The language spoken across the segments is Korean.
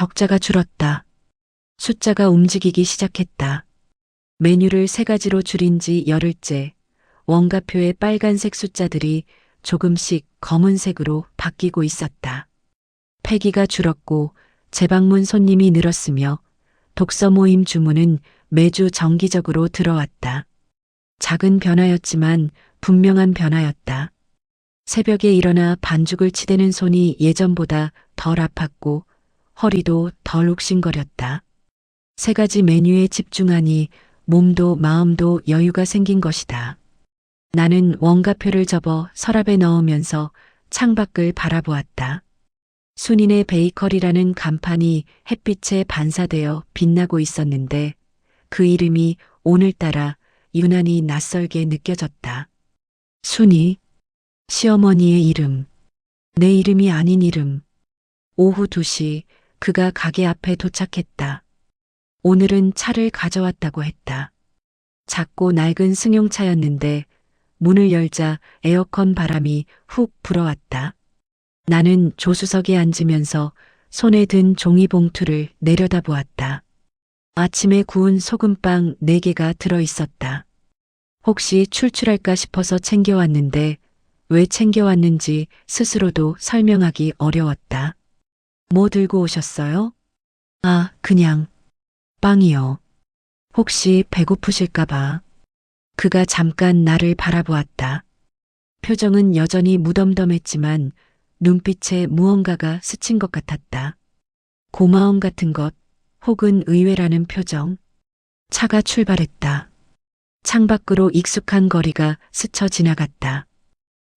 적자가 줄었다. 숫자가 움직이기 시작했다. 메뉴를 3가지로 줄인 지 열흘째. 원가표의 빨간색 숫자들이 조금씩 검은색으로 바뀌고 있었다. 폐기가 줄었고 재방문 손님이 늘었으며 독서 모임 주문은 매주 정기적으로 들어왔다. 작은 변화였지만 분명한 변화였다. 새벽에 일어나 반죽을 치대는 손이 예전보다 덜 아팠고 허리도 덜 욱신거렸다. 3가지 메뉴에 집중하니 몸도 마음도 여유가 생긴 것이다. 나는 원가표를 접어 서랍에 넣으면서 창밖을 바라보았다. 순인의 베이커리라는 간판이 햇빛에 반사되어 빛나고 있었는데 그 이름이 오늘따라 유난히 낯설게 느껴졌다. 순이, 시어머니의 이름, 내 이름이 아닌 이름. 오후 2시 그가 가게 앞에 도착했다. 오늘은 차를 가져왔다고 했다. 작고 낡은 승용차였는데 문을 열자 에어컨 바람이 훅 불어왔다. 나는 조수석에 앉으면서 손에 든 종이봉투를 내려다보았다. 아침에 구운 소금빵 4개가 들어있었다. 혹시 출출할까 싶어서 챙겨왔는데 왜 챙겨왔는지 스스로도 설명하기 어려웠다. 뭐 들고 오셨어요? 아, 그냥 빵이요. 혹시 배고프실까 봐. 그가 잠깐 나를 바라보았다. 표정은 여전히 무덤덤했지만 눈빛에 무언가가 스친 것 같았다. 고마움 같은 것, 혹은 의외라는 표정. 차가 출발했다. 창밖으로 익숙한 거리가 스쳐 지나갔다.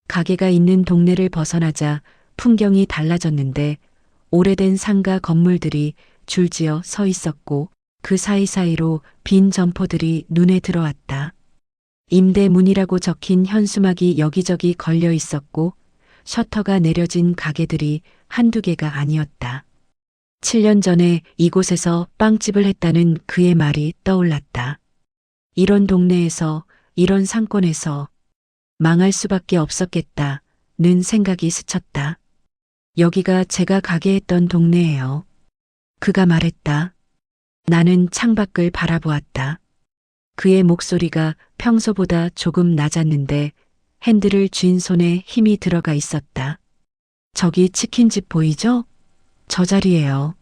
가게가 있는 동네를 벗어나자 풍경이 달라졌는데 오래된 상가 건물들이 줄지어 서 있었고 그 사이사이로 빈 점포들이 눈에 들어왔다. 임대문이라고 적힌 현수막이 여기저기 걸려 있었고 셔터가 내려진 가게들이 한두 개가 아니었다. 7년 전에 이곳에서 빵집을 했다는 그의 말이 떠올랐다. 이런 동네에서, 이런 상권에서 망할 수밖에 없었겠다는 생각이 스쳤다. 여기가 제가 가게 했던 동네예요. 그가 말했다. 나는 창밖을 바라보았다. 그의 목소리가 평소보다 조금 낮았는데 핸들을 쥔 손에 힘이 들어가 있었다. 저기 치킨집 보이죠? 저 자리예요.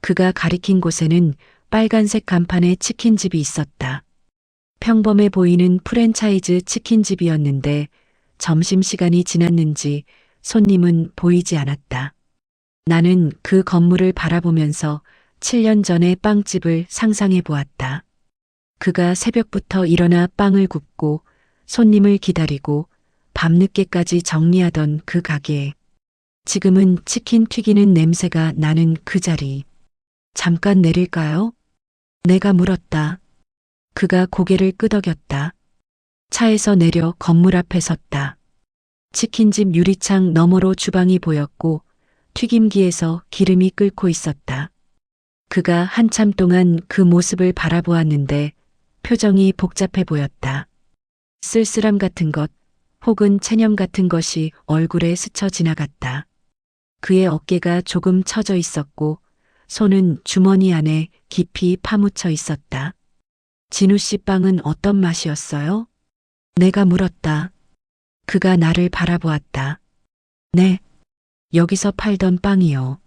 그가 가리킨 곳에는 빨간색 간판에 치킨집이 있었다. 평범해 보이는 프랜차이즈 치킨집이었는데 점심시간이 지났는지 손님은 보이지 않았다. 나는 그 건물을 바라보면서 7년 전의 빵집을 상상해 보았다. 그가 새벽부터 일어나 빵을 굽고 손님을 기다리고 밤늦게까지 정리하던 그 가게에 지금은 치킨 튀기는 냄새가 나는 그 자리. 잠깐 내릴까요? 내가 물었다. 그가 고개를 끄덕였다. 차에서 내려 건물 앞에 섰다. 치킨집 유리창 너머로 주방이 보였고 튀김기에서 기름이 끓고 있었다. 그가 한참 동안 그 모습을 바라보았는데 표정이 복잡해 보였다. 쓸쓸함 같은 것, 혹은 체념 같은 것이 얼굴에 스쳐 지나갔다. 그의 어깨가 조금 처져 있었고 손은 주머니 안에 깊이 파묻혀 있었다. 진우 씨 빵은 어떤 맛이었어요? 내가 물었다. 그가 나를 바라보았다. 네, 여기서 팔던 빵이요.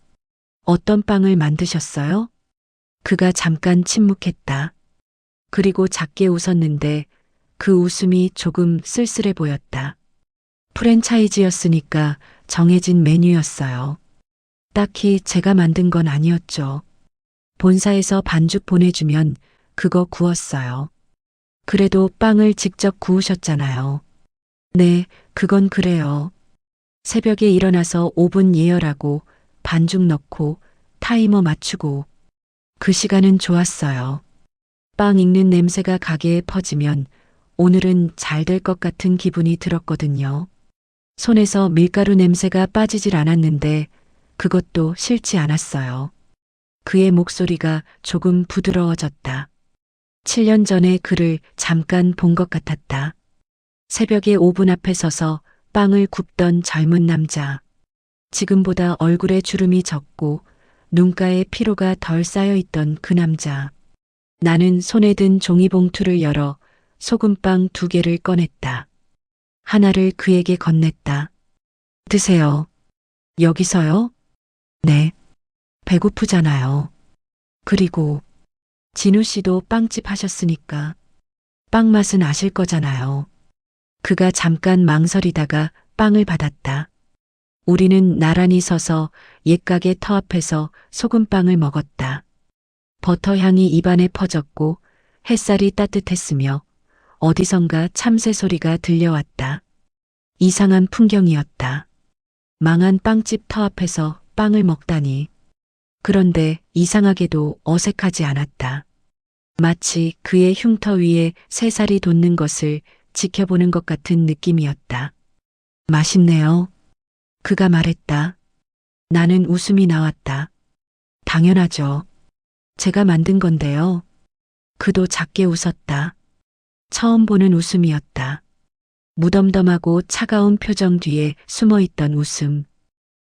어떤 빵을 만드셨어요? 그가 잠깐 침묵했다. 그리고 작게 웃었는데 그 웃음이 조금 쓸쓸해 보였다. 프랜차이즈였으니까 정해진 메뉴였어요. 딱히 제가 만든 건 아니었죠. 본사에서 반죽 보내주면 그거 구웠어요. 그래도 빵을 직접 구우셨잖아요. 네, 그건 그래요. 새벽에 일어나서 오븐 예열하고 반죽 넣고 타이머 맞추고 그 시간은 좋았어요. 빵 익는 냄새가 가게에 퍼지면 오늘은 잘 될 것 같은 기분이 들었거든요. 손에서 밀가루 냄새가 빠지질 않았는데 그것도 싫지 않았어요. 그의 목소리가 조금 부드러워졌다. 7년 전에 그를 잠깐 본 것 같았다. 새벽에 오븐 앞에 서서 빵을 굽던 젊은 남자. 지금보다 얼굴에 주름이 적고 눈가에 피로가 덜 쌓여있던 그 남자. 나는 손에 든 종이봉투를 열어 소금빵 2개를 꺼냈다. 하나를 그에게 건넸다. 드세요. 여기서요? 네. 배고프잖아요. 그리고 진우 씨도 빵집 하셨으니까 빵 맛은 아실 거잖아요. 그가 잠깐 망설이다가 빵을 받았다. 우리는 나란히 서서 옛가게 터 앞에서 소금빵을 먹었다. 버터 향이 입안에 퍼졌고 햇살이 따뜻했으며 어디선가 참새 소리가 들려왔다. 이상한 풍경이었다. 망한 빵집 터 앞에서 빵을 먹다니. 그런데 이상하게도 어색하지 않았다. 마치 그의 흉터 위에 새살이 돋는 것을 지켜보는 것 같은 느낌이었다. 맛있네요. 그가 말했다. 나는 웃음이 나왔다. 당연하죠. 제가 만든 건데요. 그도 작게 웃었다. 처음 보는 웃음이었다. 무덤덤하고 차가운 표정 뒤에 숨어있던 웃음.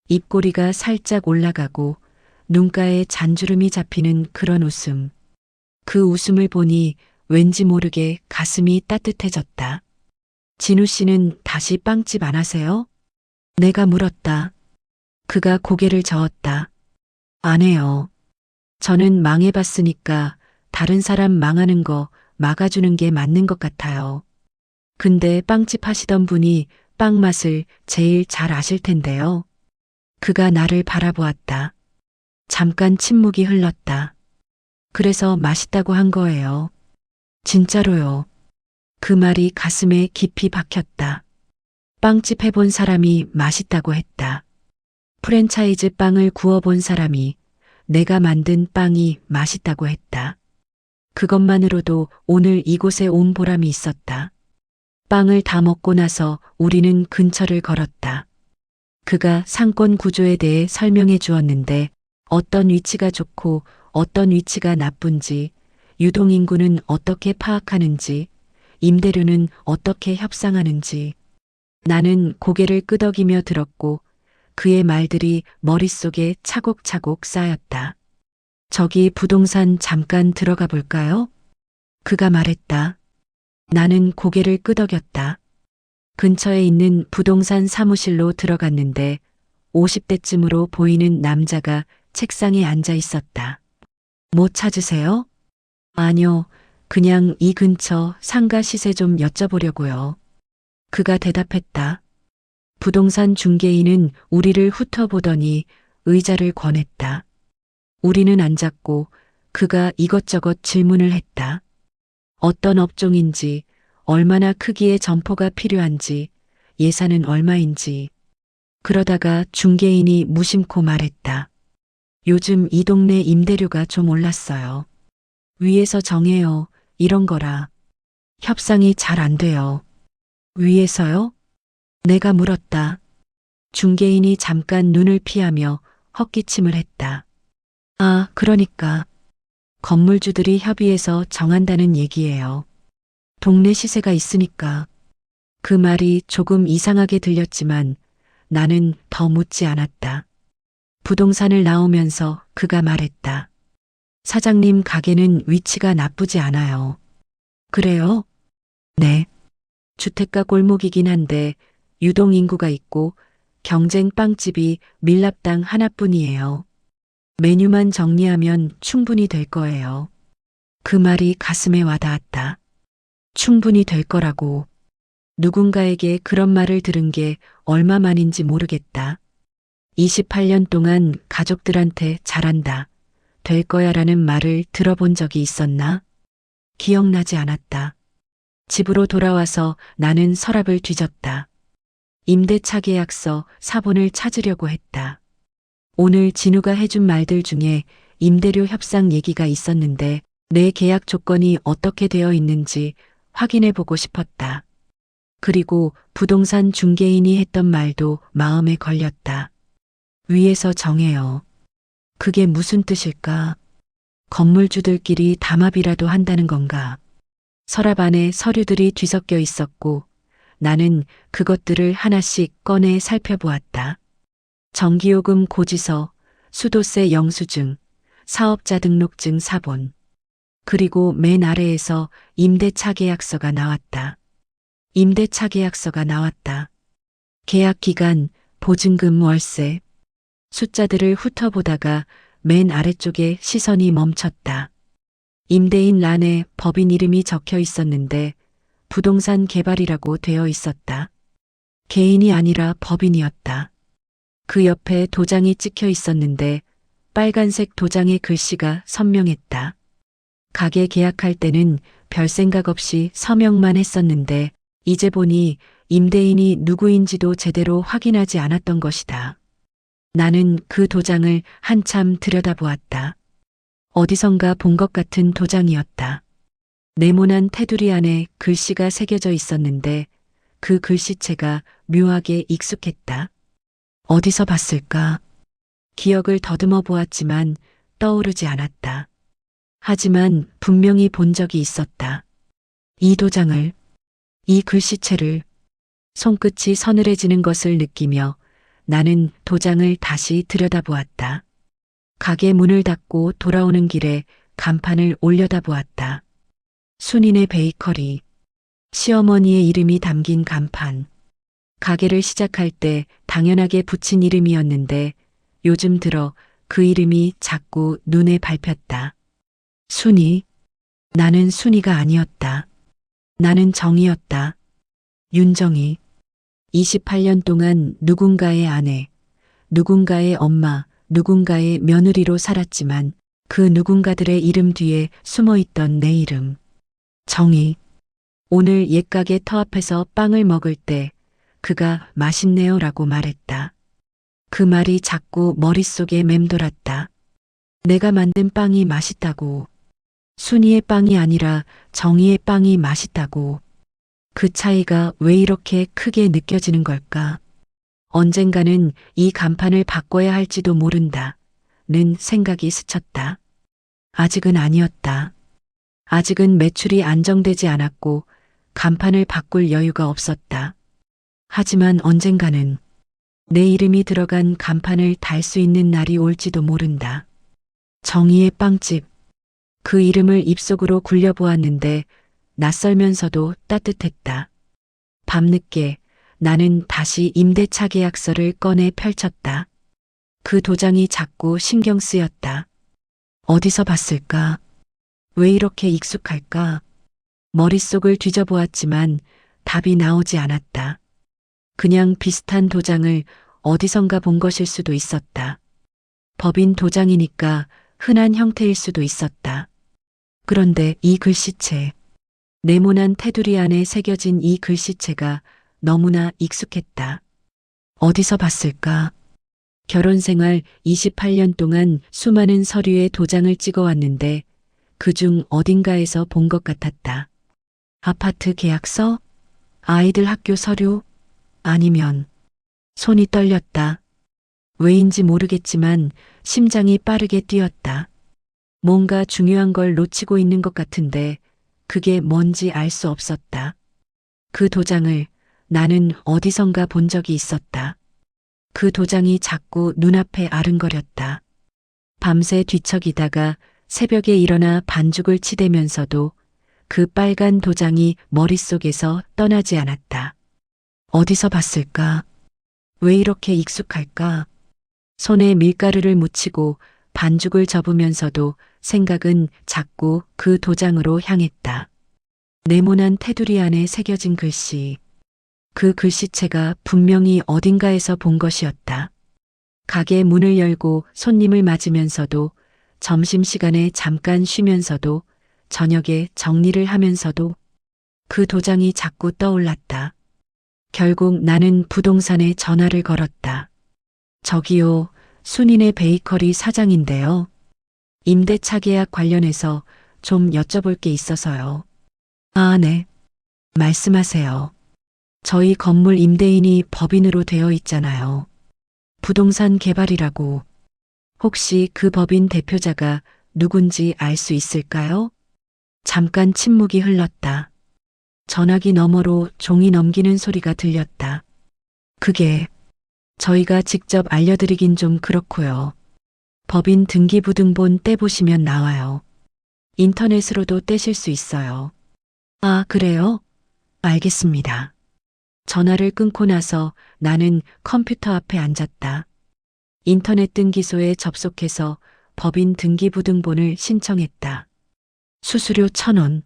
입꼬리가 살짝 올라가고 눈가에 잔주름이 잡히는 그런 웃음. 그 웃음을 보니 왠지 모르게 가슴이 따뜻해졌다. 진우 씨는 다시 빵집 안 하세요? 내가 물었다. 그가 고개를 저었다. 안 해요. 저는 망해봤으니까 다른 사람 망하는 거 막아주는 게 맞는 것 같아요. 근데 빵집 하시던 분이 빵 맛을 제일 잘 아실 텐데요. 그가 나를 바라보았다. 잠깐 침묵이 흘렀다. 그래서 맛있다고 한 거예요. 진짜로요. 그 말이 가슴에 깊이 박혔다. 빵집 해본 사람이 맛있다고 했다. 프랜차이즈 빵을 구워본 사람이 내가 만든 빵이 맛있다고 했다. 그것만으로도 오늘 이곳에 온 보람이 있었다. 빵을 다 먹고 나서 우리는 근처를 걸었다. 그가 상권 구조에 대해 설명해 주었는데 어떤 위치가 좋고 어떤 위치가 나쁜지, 유동인구는 어떻게 파악하는지, 임대료는 어떻게 협상하는지. 나는 고개를 끄덕이며 들었고 그의 말들이 머릿속에 차곡차곡 쌓였다. 저기 부동산 잠깐 들어가 볼까요? 그가 말했다. 나는 고개를 끄덕였다. 근처에 있는 부동산 사무실로 들어갔는데 50대쯤으로 보이는 남자가 책상에 앉아 있었다. 뭐 찾으세요? 아니요, 그냥 이 근처 상가 시세 좀 여쭤보려고요. 그가 대답했다. 부동산 중개인은 우리를 훑어보더니 의자를 권했다. 우리는 앉았고 그가 이것저것 질문을 했다. 어떤 업종인지, 얼마나 크기의 점포가 필요한지, 예산은 얼마인지. 그러다가 중개인이 무심코 말했다. 요즘 이 동네 임대료가 좀 올랐어요. 위에서 정해요. 이런 거라. 협상이 잘 안 돼요. 위에서요? 내가 물었다. 중개인이 잠깐 눈을 피하며 헛기침을 했다. 아, 그러니까. 건물주들이 협의해서 정한다는 얘기예요. 동네 시세가 있으니까. 그 말이 조금 이상하게 들렸지만 나는 더 묻지 않았다. 부동산을 나오면서 그가 말했다. 사장님 가게는 위치가 나쁘지 않아요. 그래요? 네. 주택가 골목이긴 한데 유동인구가 있고 경쟁 빵집이 밀랍당 하나뿐이에요. 메뉴만 정리하면 충분히 될 거예요. 그 말이 가슴에 와닿았다. 충분히 될 거라고. 누군가에게 그런 말을 들은 게 얼마만인지 모르겠다. 28년 동안 가족들한테 잘한다, 될 거야라는 말을 들어본 적이 있었나? 기억나지 않았다. 집으로 돌아와서 나는 서랍을 뒤졌다. 임대차 계약서 사본을 찾으려고 했다. 오늘 진우가 해준 말들 중에 임대료 협상 얘기가 있었는데 내 계약 조건이 어떻게 되어 있는지 확인해 보고 싶었다. 그리고 부동산 중개인이 했던 말도 마음에 걸렸다. 위에서 정해요. 그게 무슨 뜻일까? 건물주들끼리 담합이라도 한다는 건가? 서랍 안에 서류들이 뒤섞여 있었고 나는 그것들을 하나씩 꺼내 살펴보았다. 전기요금 고지서, 수도세 영수증, 사업자 등록증 사본, 그리고 맨 아래에서 임대차 계약서가 나왔다. 임대차 계약서가 나왔다. 계약 기간, 보증금 월세. 숫자들을 훑어보다가 맨 아래쪽에 시선이 멈췄다. 임대인 란에 법인 이름이 적혀 있었는데 부동산 개발이라고 되어 있었다. 개인이 아니라 법인이었다. 그 옆에 도장이 찍혀 있었는데 빨간색 도장의 글씨가 선명했다. 가게 계약할 때는 별 생각 없이 서명만 했었는데 이제 보니 임대인이 누구인지도 제대로 확인하지 않았던 것이다. 나는 그 도장을 한참 들여다보았다. 어디선가 본 것 같은 도장이었다. 네모난 테두리 안에 글씨가 새겨져 있었는데 그 글씨체가 묘하게 익숙했다. 어디서 봤을까? 기억을 더듬어 보았지만 떠오르지 않았다. 하지만 분명히 본 적이 있었다. 이 도장을, 이 글씨체를, 손끝이 서늘해지는 것을 느끼며 나는 도장을 다시 들여다보았다. 가게 문을 닫고 돌아오는 길에 간판을 올려다보았다. 순인의 베이커리, 시어머니의 이름이 담긴 간판. 가게를 시작할 때 당연하게 붙인 이름이었는데 요즘 들어 그 이름이 자꾸 눈에 밟혔다. 순이. 나는 순이가 아니었다. 나는 정이었다. 윤정이. 28년 동안 누군가의 아내, 누군가의 엄마, 누군가의 며느리로 살았지만 그 누군가들의 이름 뒤에 숨어있던 내 이름. 정이. 오늘 옛가게 터 앞에서 빵을 먹을 때 그가 맛있네요 라고 말했다. 그 말이 자꾸 머릿속에 맴돌았다. 내가 만든 빵이 맛있다고. 순이의 빵이 아니라 정이의 빵이 맛있다고. 그 차이가 왜 이렇게 크게 느껴지는 걸까? 언젠가는 이 간판을 바꿔야 할지도 모른다. 는 생각이 스쳤다. 아직은 아니었다. 아직은 매출이 안정되지 않았고 간판을 바꿀 여유가 없었다. 하지만 언젠가는 내 이름이 들어간 간판을 달 수 있는 날이 올지도 모른다. 정의의 빵집. 그 이름을 입속으로 굴려보았는데 낯설면서도 따뜻했다. 밤늦게 나는 다시 임대차 계약서를 꺼내 펼쳤다. 그 도장이 자꾸 신경 쓰였다. 어디서 봤을까? 왜 이렇게 익숙할까? 머릿속을 뒤져보았지만 답이 나오지 않았다. 그냥 비슷한 도장을 어디선가 본 것일 수도 있었다. 법인 도장이니까 흔한 형태일 수도 있었다. 그런데 이 글씨체, 네모난 테두리 안에 새겨진 이 글씨체가 너무나 익숙했다. 어디서 봤을까? 결혼 생활 28년 동안 수많은 서류에 도장을 찍어왔는데 그중 어딘가에서 본 것 같았다. 아파트 계약서? 아이들 학교 서류? 아니면 손이 떨렸다. 왜인지 모르겠지만 심장이 빠르게 뛰었다. 뭔가 중요한 걸 놓치고 있는 것 같은데 그게 뭔지 알 수 없었다. 그 도장을 나는 어디선가 본 적이 있었다. 그 도장이 자꾸 눈앞에 아른거렸다. 밤새 뒤척이다가 새벽에 일어나 반죽을 치대면서도 그 빨간 도장이 머릿속에서 떠나지 않았다. 어디서 봤을까? 왜 이렇게 익숙할까? 손에 밀가루를 묻히고 반죽을 접으면서도 생각은 자꾸 그 도장으로 향했다. 네모난 테두리 안에 새겨진 글씨. 그 글씨체가 분명히 어딘가에서 본 것이었다. 가게 문을 열고 손님을 맞으면서도 점심시간에 잠깐 쉬면서도 저녁에 정리를 하면서도 그 도장이 자꾸 떠올랐다. 결국 나는 부동산에 전화를 걸었다. 저기요, 순인의 베이커리 사장인데요. 임대차 계약 관련해서 좀 여쭤볼 게 있어서요. 아, 네. 말씀하세요. 저희 건물 임대인이 법인으로 되어 있잖아요. 부동산 개발이라고. 혹시 그 법인 대표자가 누군지 알 수 있을까요? 잠깐 침묵이 흘렀다. 전화기 너머로 종이 넘기는 소리가 들렸다. 그게 저희가 직접 알려드리긴 좀 그렇고요. 법인 등기부등본 떼보시면 나와요. 인터넷으로도 떼실 수 있어요. 아, 그래요? 알겠습니다. 전화를 끊고 나서 나는 컴퓨터 앞에 앉았다. 인터넷 등기소에 접속해서 법인 등기부등본을 신청했다. 수수료 1,000원.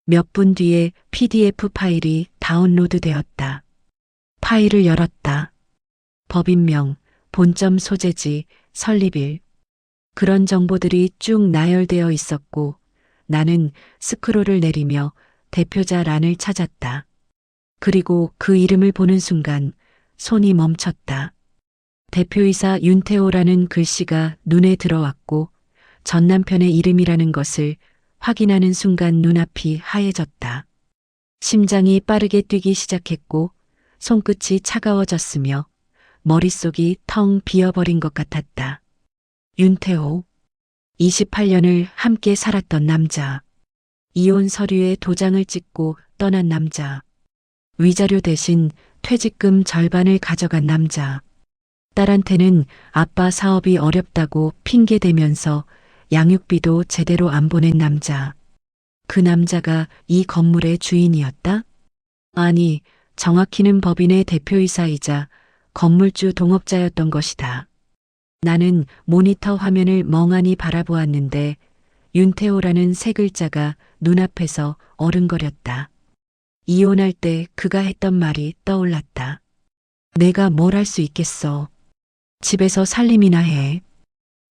몇 분 뒤에 PDF 파일이 다운로드 되었다. 파일을 열었다. 법인명, 본점 소재지, 설립일. 그런 정보들이 쭉 나열되어 있었고 나는 스크롤을 내리며 대표자 란을 찾았다. 그리고 그 이름을 보는 순간 손이 멈췄다. 대표이사 윤태호라는 글씨가 눈에 들어왔고 전 남편의 이름이라는 것을 확인하는 순간 눈앞이 하얘졌다. 심장이 빠르게 뛰기 시작했고 손끝이 차가워졌으며 머릿속이 텅 비어버린 것 같았다. 윤태호. 28년을 함께 살았던 남자. 이혼 서류에 도장을 찍고 떠난 남자. 위자료 대신 퇴직금 절반을 가져간 남자. 딸한테는 아빠 사업이 어렵다고 핑계대면서 양육비도 제대로 안 보낸 남자. 그 남자가 이 건물의 주인이었다? 아니, 정확히는 법인의 대표이사이자 건물주 동업자였던 것이다. 나는 모니터 화면을 멍하니 바라보았는데 윤태호라는 세 글자가 눈앞에서 어른거렸다. 이혼할 때 그가 했던 말이 떠올랐다. 내가 뭘 할 수 있겠어. 집에서 살림이나 해.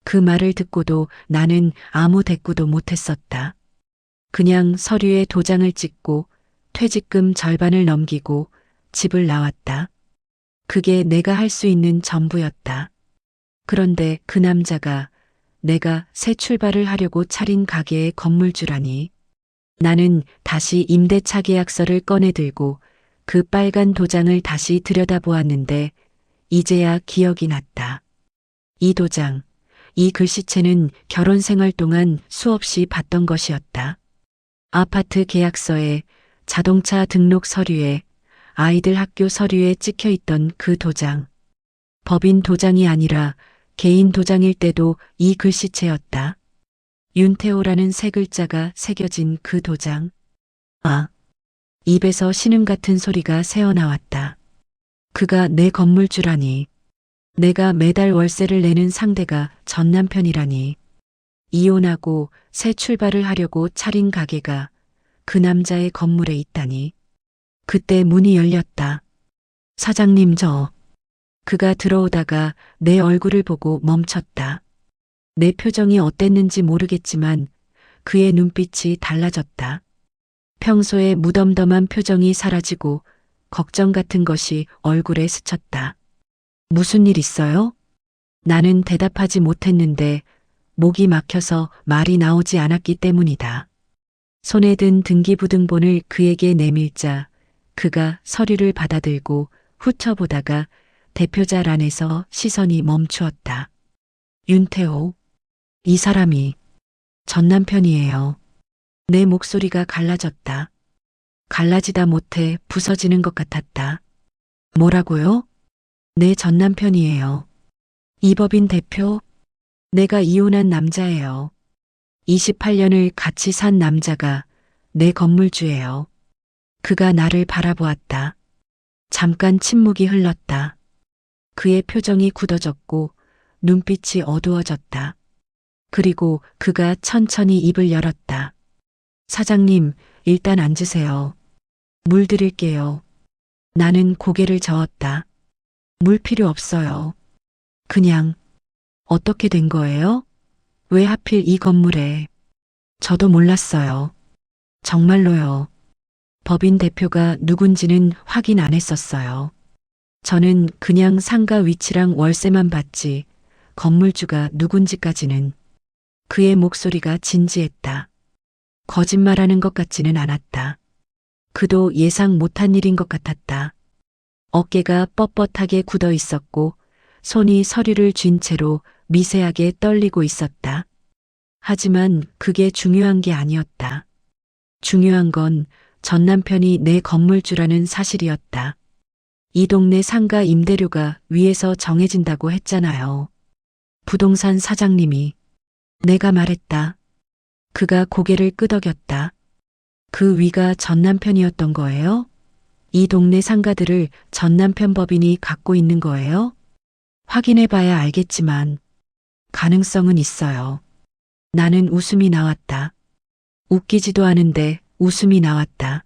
그 말을 듣고도 나는 아무 대꾸도 못했었다. 그냥 서류에 도장을 찍고 퇴직금 절반을 넘기고 집을 나왔다. 그게 내가 할 수 있는 전부였다. 그런데 그 남자가 내가 새 출발을 하려고 차린 가게의 건물주라니. 나는 다시 임대차 계약서를 꺼내 들고 그 빨간 도장을 다시 들여다보았는데 이제야 기억이 났다. 이 도장, 이 글씨체는 결혼 생활 동안 수없이 봤던 것이었다. 아파트 계약서에, 자동차 등록 서류에, 아이들 학교 서류에 찍혀 있던 그 도장. 법인 도장이 아니라 개인 도장일 때도 이 글씨체였다. 윤태호라는 세 글자가 새겨진 그 도장. 아, 입에서 신음 같은 소리가 새어나왔다. 그가 내 건물주라니. 내가 매달 월세를 내는 상대가 전 남편이라니. 이혼하고 새 출발을 하려고 차린 가게가 그 남자의 건물에 있다니. 그때 문이 열렸다. 사장님 저. 그가 들어오다가 내 얼굴을 보고 멈췄다. 내 표정이 어땠는지 모르겠지만 그의 눈빛이 달라졌다. 평소에 무덤덤한 표정이 사라지고 걱정 같은 것이 얼굴에 스쳤다. 무슨 일 있어요? 나는 대답하지 못했는데 목이 막혀서 말이 나오지 않았기 때문이다. 손에 든 등기부등본을 그에게 내밀자 그가 서류를 받아들고 훑어보다가 대표자 란에서 시선이 멈추었다. 윤태호. 이 사람이 전 남편이에요. 내 목소리가 갈라졌다. 갈라지다 못해 부서지는 것 같았다. 뭐라고요? 내 전 남편이에요. 이 법인 대표? 내가 이혼한 남자예요. 28년을 같이 산 남자가 내 건물주예요. 그가 나를 바라보았다. 잠깐 침묵이 흘렀다. 그의 표정이 굳어졌고 눈빛이 어두워졌다. 그리고 그가 천천히 입을 열었다. 사장님, 일단 앉으세요. 물 드릴게요. 나는 고개를 저었다. 물 필요 없어요. 그냥, 어떻게 된 거예요? 왜 하필 이 건물에? 저도 몰랐어요. 정말로요. 법인 대표가 누군지는 확인 안 했었어요. 저는 그냥 상가 위치랑 월세만 봤지 건물주가 누군지까지는. 그의 목소리가 진지했다. 거짓말하는 것 같지는 않았다. 그도 예상 못한 일인 것 같았다. 어깨가 뻣뻣하게 굳어 있었고 손이 서류를 쥔 채로 미세하게 떨리고 있었다. 하지만 그게 중요한 게 아니었다. 중요한 건 전 남편이 내 건물주라는 사실이었다. 이 동네 상가 임대료가 위에서 정해진다고 했잖아요. 부동산 사장님이. 내가 말했다. 그가 고개를 끄덕였다. 그 위가 전 남편이었던 거예요? 이 동네 상가들을 전 남편 법인이 갖고 있는 거예요? 확인해 봐야 알겠지만 가능성은 있어요. 나는 웃음이 나왔다. 웃기지도 않은데 웃음이 나왔다.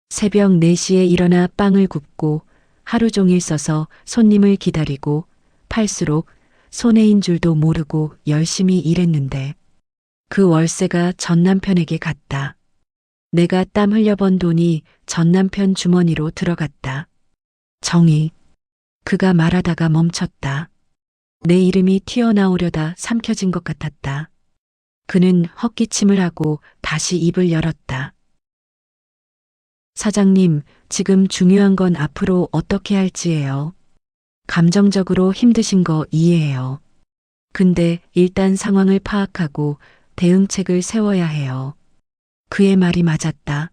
새벽 4시에 일어나 빵을 굽고 하루 종일 써서 손님을 기다리고 팔수록 손해인 줄도 모르고 열심히 일했는데 그 월세가 전 남편에게 갔다. 내가 땀 흘려 번 돈이 전 남편 주머니로 들어갔다. 정희. 그가 말하다가 멈췄다. 내 이름이 튀어나오려다 삼켜진 것 같았다. 그는 헛기침을 하고 다시 입을 열었다. 사장님, 지금 중요한 건 앞으로 어떻게 할지예요. 감정적으로 힘드신 거 이해해요. 근데 일단 상황을 파악하고 대응책을 세워야 해요. 그의 말이 맞았다.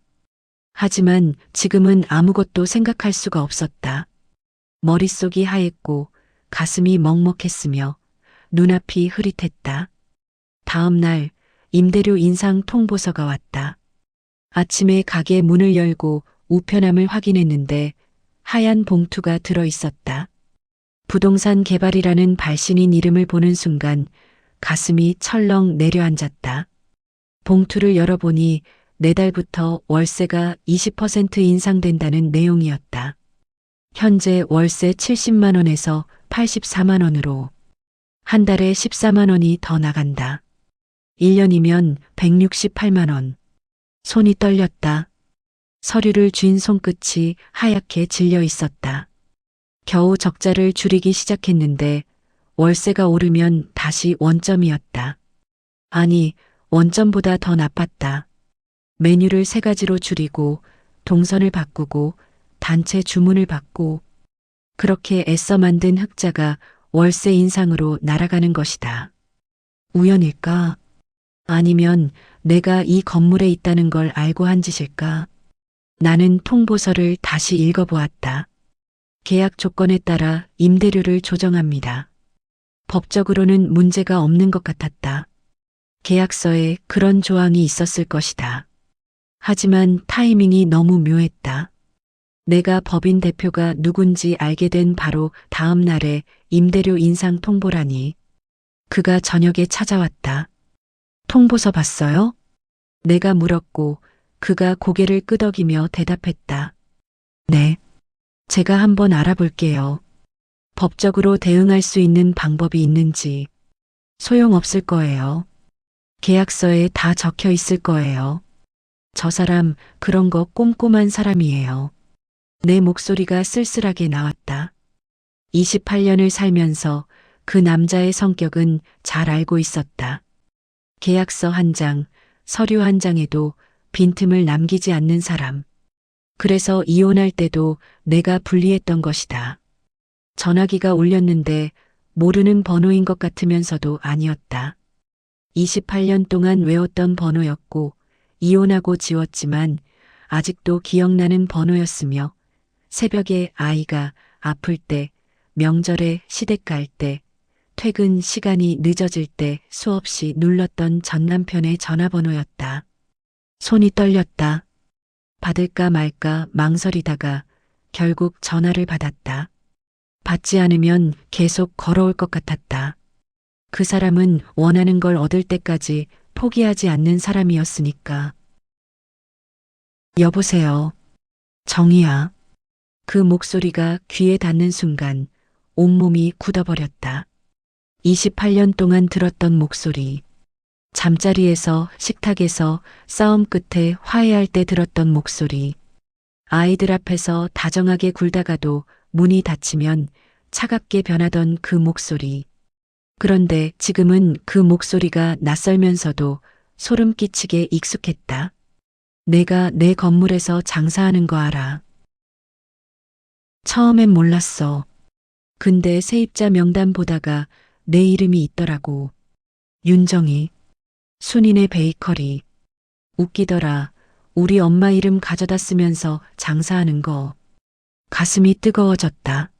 하지만 지금은 아무것도 생각할 수가 없었다. 머릿속이 하얗고 가슴이 먹먹했으며 눈앞이 흐릿했다. 다음 날 임대료 인상 통보서가 왔다. 아침에 가게 문을 열고 우편함을 확인했는데 하얀 봉투가 들어 있었다. 부동산 개발이라는 발신인 이름을 보는 순간 가슴이 철렁 내려앉았다. 봉투를 열어보니 내달부터 월세가 20% 인상된다는 내용이었다. 현재 월세 70만 원에서 84만 원으로 한 달에 14만 원이 더 나간다. 1년이면 168만 원. 손이 떨렸다. 서류를 쥔 손끝이 하얗게 질려 있었다. 겨우 적자를 줄이기 시작했는데 월세가 오르면 다시 원점이었다. 아니, 원점보다 더 나빴다. 메뉴를 3가지로 줄이고 동선을 바꾸고 단체 주문을 받고 그렇게 애써 만든 흑자가 월세 인상으로 날아가는 것이다. 우연일까? 아니면 내가 이 건물에 있다는 걸 알고 한 짓일까? 나는 통보서를 다시 읽어보았다. 계약 조건에 따라 임대료를 조정합니다. 법적으로는 문제가 없는 것 같았다. 계약서에 그런 조항이 있었을 것이다. 하지만 타이밍이 너무 묘했다. 내가 법인 대표가 누군지 알게 된 바로 다음 날에 임대료 인상 통보라니. 그가 저녁에 찾아왔다. 통보서 봤어요? 내가 물었고 그가 고개를 끄덕이며 대답했다. 네. 제가 한번 알아볼게요. 법적으로 대응할 수 있는 방법이 있는지. 소용없을 거예요. 계약서에 다 적혀 있을 거예요. 저 사람 그런 거 꼼꼼한 사람이에요. 내 목소리가 쓸쓸하게 나왔다. 28년을 살면서 그 남자의 성격은 잘 알고 있었다. 계약서 한 장, 서류 한 장에도 빈틈을 남기지 않는 사람. 그래서 이혼할 때도 내가 불리했던 것이다. 전화기가 울렸는데 모르는 번호인 것 같으면서도 아니었다. 28년 동안 외웠던 번호였고 이혼하고 지웠지만 아직도 기억나는 번호였으며 새벽에 아이가 아플 때, 명절에 시댁 갈 때, 퇴근 시간이 늦어질 때 수없이 눌렀던 전 남편의 전화번호였다. 손이 떨렸다. 받을까 말까 망설이다가 결국 전화를 받았다. 받지 않으면 계속 걸어올 것 같았다. 그 사람은 원하는 걸 얻을 때까지 포기하지 않는 사람이었으니까. 여보세요. 정희야. 그 목소리가 귀에 닿는 순간 온몸이 굳어버렸다. 28년 동안 들었던 목소리. 잠자리에서, 식탁에서, 싸움 끝에 화해할 때 들었던 목소리. 아이들 앞에서 다정하게 굴다가도 문이 닫히면 차갑게 변하던 그 목소리. 그런데 지금은 그 목소리가 낯설면서도 소름 끼치게 익숙했다. 내가 내 건물에서 장사하는 거 알아. 처음엔 몰랐어. 근데 세입자 명단 보다가 내 이름이 있더라고. 윤정희. 순인의 베이커리. 웃기더라. 우리 엄마 이름 가져다 쓰면서 장사하는 거. 가슴이 뜨거워졌다.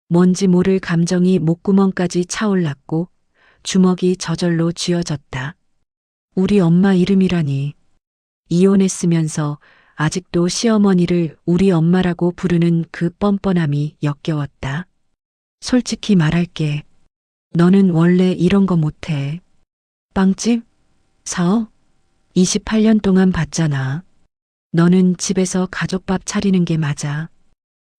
뭔지 모를 감정이 목구멍까지 차올랐고 주먹이 저절로 쥐어졌다. 우리 엄마 이름이라니. 이혼했으면서 아직도 시어머니를 우리 엄마라고 부르는 그 뻔뻔함이 역겨웠다. 솔직히 말할게. 너는 원래 이런 거 못해. 빵집? 사업? 28년 동안 봤잖아. 너는 집에서 가족밥 차리는 게 맞아.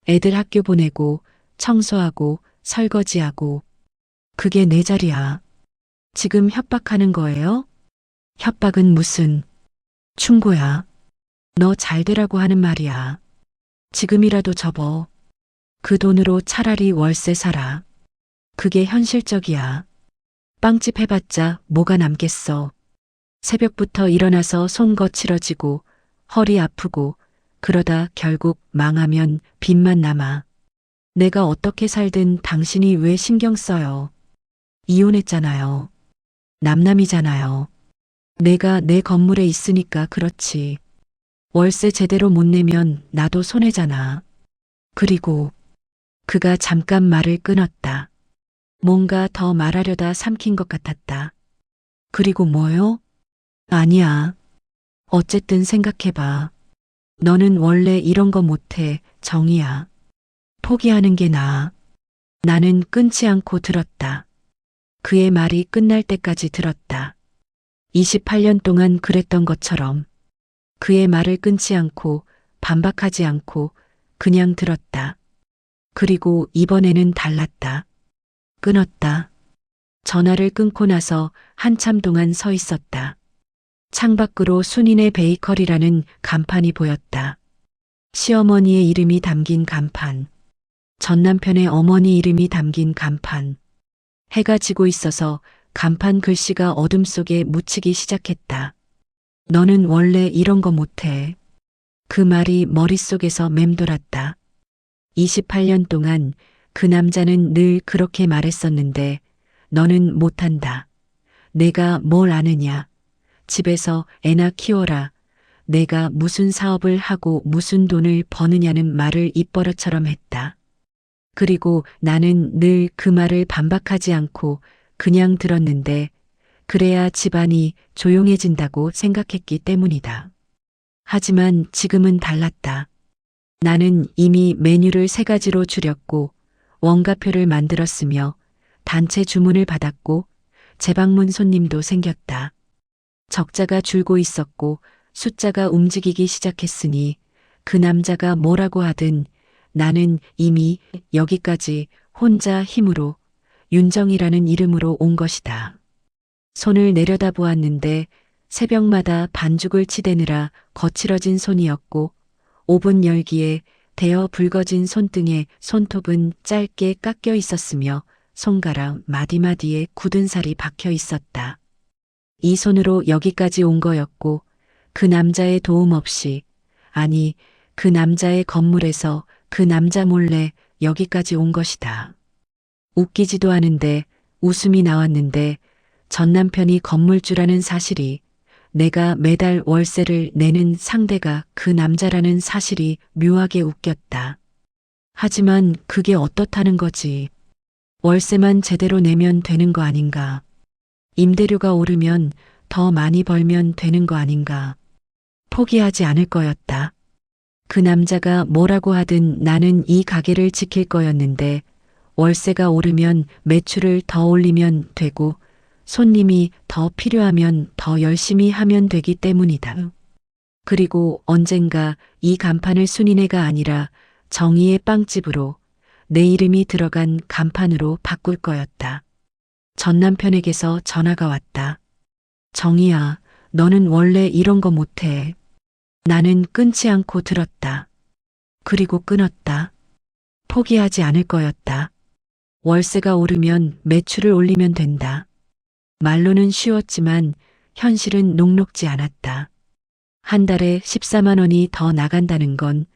애들 학교 보내고 청소하고 설거지하고. 그게 내 자리야. 지금 협박하는 거예요? 협박은 무슨. 충고야. 너 잘 되라고 하는 말이야. 지금이라도 접어. 그 돈으로 차라리 월세 살아. 그게 현실적이야. 빵집 해봤자 뭐가 남겠어. 새벽부터 일어나서 손 거칠어지고 허리 아프고 그러다 결국 망하면 빚만 남아. 내가 어떻게 살든 당신이 왜 신경 써요. 이혼했잖아요. 남남이잖아요. 내가 내 건물에 있으니까 그렇지. 월세 제대로 못 내면 나도 손해잖아. 그리고 그가 잠깐 말을 끊었다. 뭔가 더 말하려다 삼킨 것 같았다. 그리고 뭐요? 아니야. 어쨌든 생각해봐. 너는 원래 이런 거 못해, 정이야. 포기하는 게 나아. 나는 끊지 않고 들었다. 그의 말이 끝날 때까지 들었다. 28년 동안 그랬던 것처럼 그의 말을 끊지 않고 반박하지 않고 그냥 들었다. 그리고 이번에는 달랐다. 끊었다. 전화를 끊고 나서 한참 동안 서 있었다. 창밖으로 순인의 베이커리라는 간판이 보였다. 시어머니의 이름이 담긴 간판. 전 남편의 어머니 이름이 담긴 간판. 해가 지고 있어서 간판 글씨가 어둠 속에 묻히기 시작했다. 너는 원래 이런 거 못해. 그 말이 머릿속에서 맴돌았다. 28년 동안 그 남자는 늘 그렇게 말했었는데 너는 못한다. 내가 뭘 아느냐. 집에서 애나 키워라. 내가 무슨 사업을 하고 무슨 돈을 버느냐는 말을 입버릇처럼 했다. 그리고 나는 늘 그 말을 반박하지 않고 그냥 들었는데 그래야 집안이 조용해진다고 생각했기 때문이다. 하지만 지금은 달랐다. 나는 이미 메뉴를 3가지로 줄였고 원가표를 만들었으며 단체 주문을 받았고 재방문 손님도 생겼다. 적자가 줄고 있었고 숫자가 움직이기 시작했으니 그 남자가 뭐라고 하든 나는 이미 여기까지 혼자 힘으로 윤정이라는 이름으로 온 것이다. 손을 내려다보았는데 새벽마다 반죽을 치대느라 거칠어진 손이었고 오븐 열기에 데어 붉어진 손등에 손톱은 짧게 깎여 있었으며 손가락 마디마디에 굳은 살이 박혀 있었다. 이 손으로 여기까지 온 거였고 그 남자의 도움 없이, 아니 그 남자의 건물에서 그 남자 몰래 여기까지 온 것이다. 웃기지도 않은데 웃음이 나왔는데 전 남편이 건물주라는 사실이, 내가 매달 월세를 내는 상대가 그 남자라는 사실이 묘하게 웃겼다. 하지만 그게 어떻다는 거지. 월세만 제대로 내면 되는 거 아닌가. 임대료가 오르면 더 많이 벌면 되는 거 아닌가. 포기하지 않을 거였다. 그 남자가 뭐라고 하든 나는 이 가게를 지킬 거였는데 월세가 오르면 매출을 더 올리면 되고 손님이 더 필요하면 더 열심히 하면 되기 때문이다. 그리고 언젠가 이 간판을 순이네가 아니라 정의의 빵집으로 내 이름이 들어간 간판으로 바꿀 거였다. 전 남편에게서 전화가 왔다. 정의야, 너는 원래 이런 거 못해. 나는 끊지 않고 들었다. 그리고 끊었다. 포기하지 않을 거였다. 월세가 오르면 매출을 올리면 된다. 말로는 쉬웠지만 현실은 녹록지 않았다. 한 달에 14만 원이 더 나간다는 건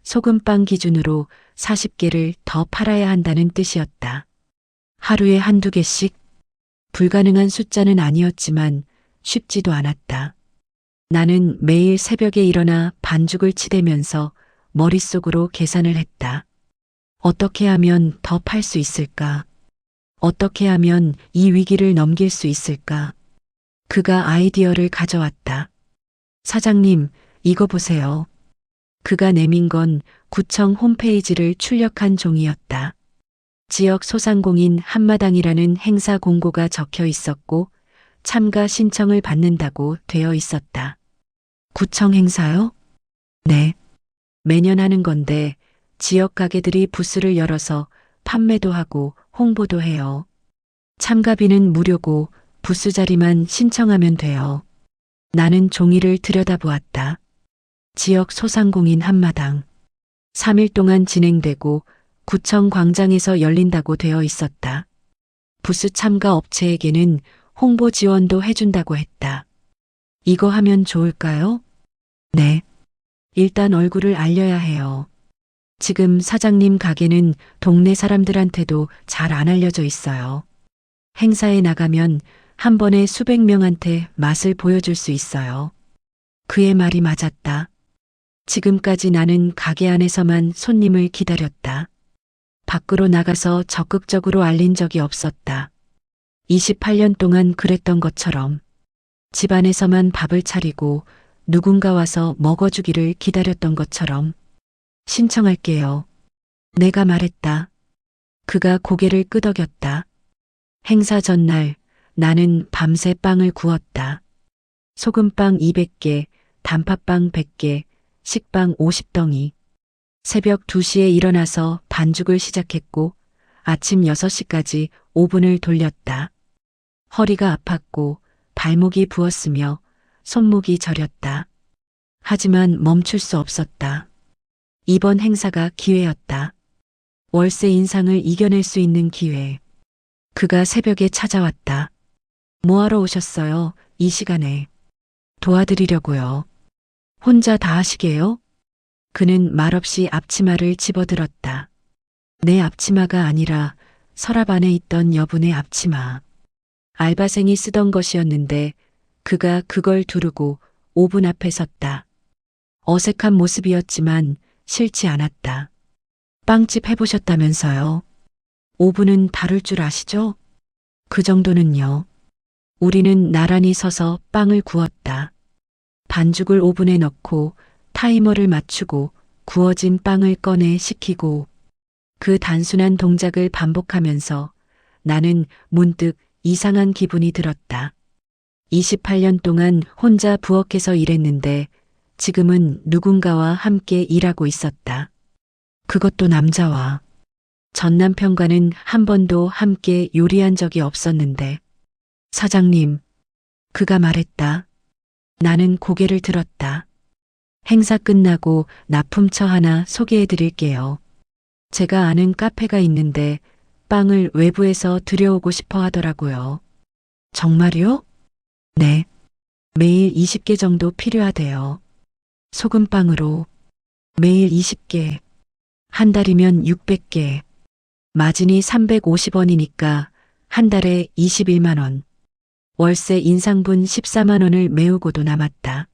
소금빵 기준으로 40개를 더 팔아야 한다는 뜻이었다. 하루에 한두 개씩? 불가능한 숫자는 아니었지만 쉽지도 않았다. 나는 매일 새벽에 일어나 반죽을 치대면서 머릿속으로 계산을 했다. 어떻게 하면 더 팔 수 있을까? 어떻게 하면 이 위기를 넘길 수 있을까? 그가 아이디어를 가져왔다. 사장님, 이거 보세요. 그가 내민 건 구청 홈페이지를 출력한 종이었다. 지역 소상공인 한마당이라는 행사 공고가 적혀 있었고 참가 신청을 받는다고 되어 있었다. 구청 행사요? 네. 매년 하는 건데 지역 가게들이 부스를 열어서 판매도 하고 홍보도 해요. 참가비는 무료고 부스 자리만 신청하면 돼요. 나는 종이를 들여다보았다. 지역 소상공인 한마당. 3일 동안 진행되고 구청 광장에서 열린다고 되어 있었다. 부스 참가 업체에게는 홍보 지원도 해준다고 했다. 이거 하면 좋을까요? 네. 일단 얼굴을 알려야 해요. 지금 사장님 가게는 동네 사람들한테도 잘 안 알려져 있어요. 행사에 나가면 한 번에 수백 명한테 맛을 보여줄 수 있어요. 그의 말이 맞았다. 지금까지 나는 가게 안에서만 손님을 기다렸다. 밖으로 나가서 적극적으로 알린 적이 없었다. 28년 동안 그랬던 것처럼 집안에서만 밥을 차리고 누군가 와서 먹어주기를 기다렸던 것처럼 신청할게요. 내가 말했다. 그가 고개를 끄덕였다. 행사 전날 나는 밤새 빵을 구웠다. 소금빵 200개, 단팥빵 100개, 식빵 50덩이. 새벽 2시에 일어나서 반죽을 시작했고 아침 6시까지 오븐을 돌렸다. 허리가 아팠고 발목이 부었으며 손목이 저렸다. 하지만 멈출 수 없었다. 이번 행사가 기회였다. 월세 인상을 이겨낼 수 있는 기회. 그가 새벽에 찾아왔다. 뭐하러 오셨어요, 이 시간에? 도와드리려고요. 혼자 다 하시게요? 그는 말없이 앞치마를 집어들었다. 내 앞치마가 아니라 서랍 안에 있던 여분의 앞치마. 알바생이 쓰던 것이었는데 그가 그걸 두르고 오븐 앞에 섰다. 어색한 모습이었지만 싫지 않았다. 빵집 해보셨다면서요? 오븐은 다룰 줄 아시죠? 그 정도는요. 우리는 나란히 서서 빵을 구웠다. 반죽을 오븐에 넣고 타이머를 맞추고 구워진 빵을 꺼내 식히고 그 단순한 동작을 반복하면서 나는 문득 이상한 기분이 들었다. 28년 동안 혼자 부엌에서 일했는데 지금은 누군가와 함께 일하고 있었다. 그것도 남자와. 전 남편과는 한 번도 함께 요리한 적이 없었는데. 사장님, 그가 말했다. 나는 고개를 들었다. 행사 끝나고 납품처 하나 소개해 드릴게요. 제가 아는 카페가 있는데 빵을 외부에서 들여오고 싶어 하더라고요. 정말요? 네. 매일 20개 정도 필요하대요. 소금빵으로 매일 20개. 한 달이면 600개. 마진이 350원이니까 한 달에 21만 원. 월세 인상분 14만 원을 메우고도 남았다.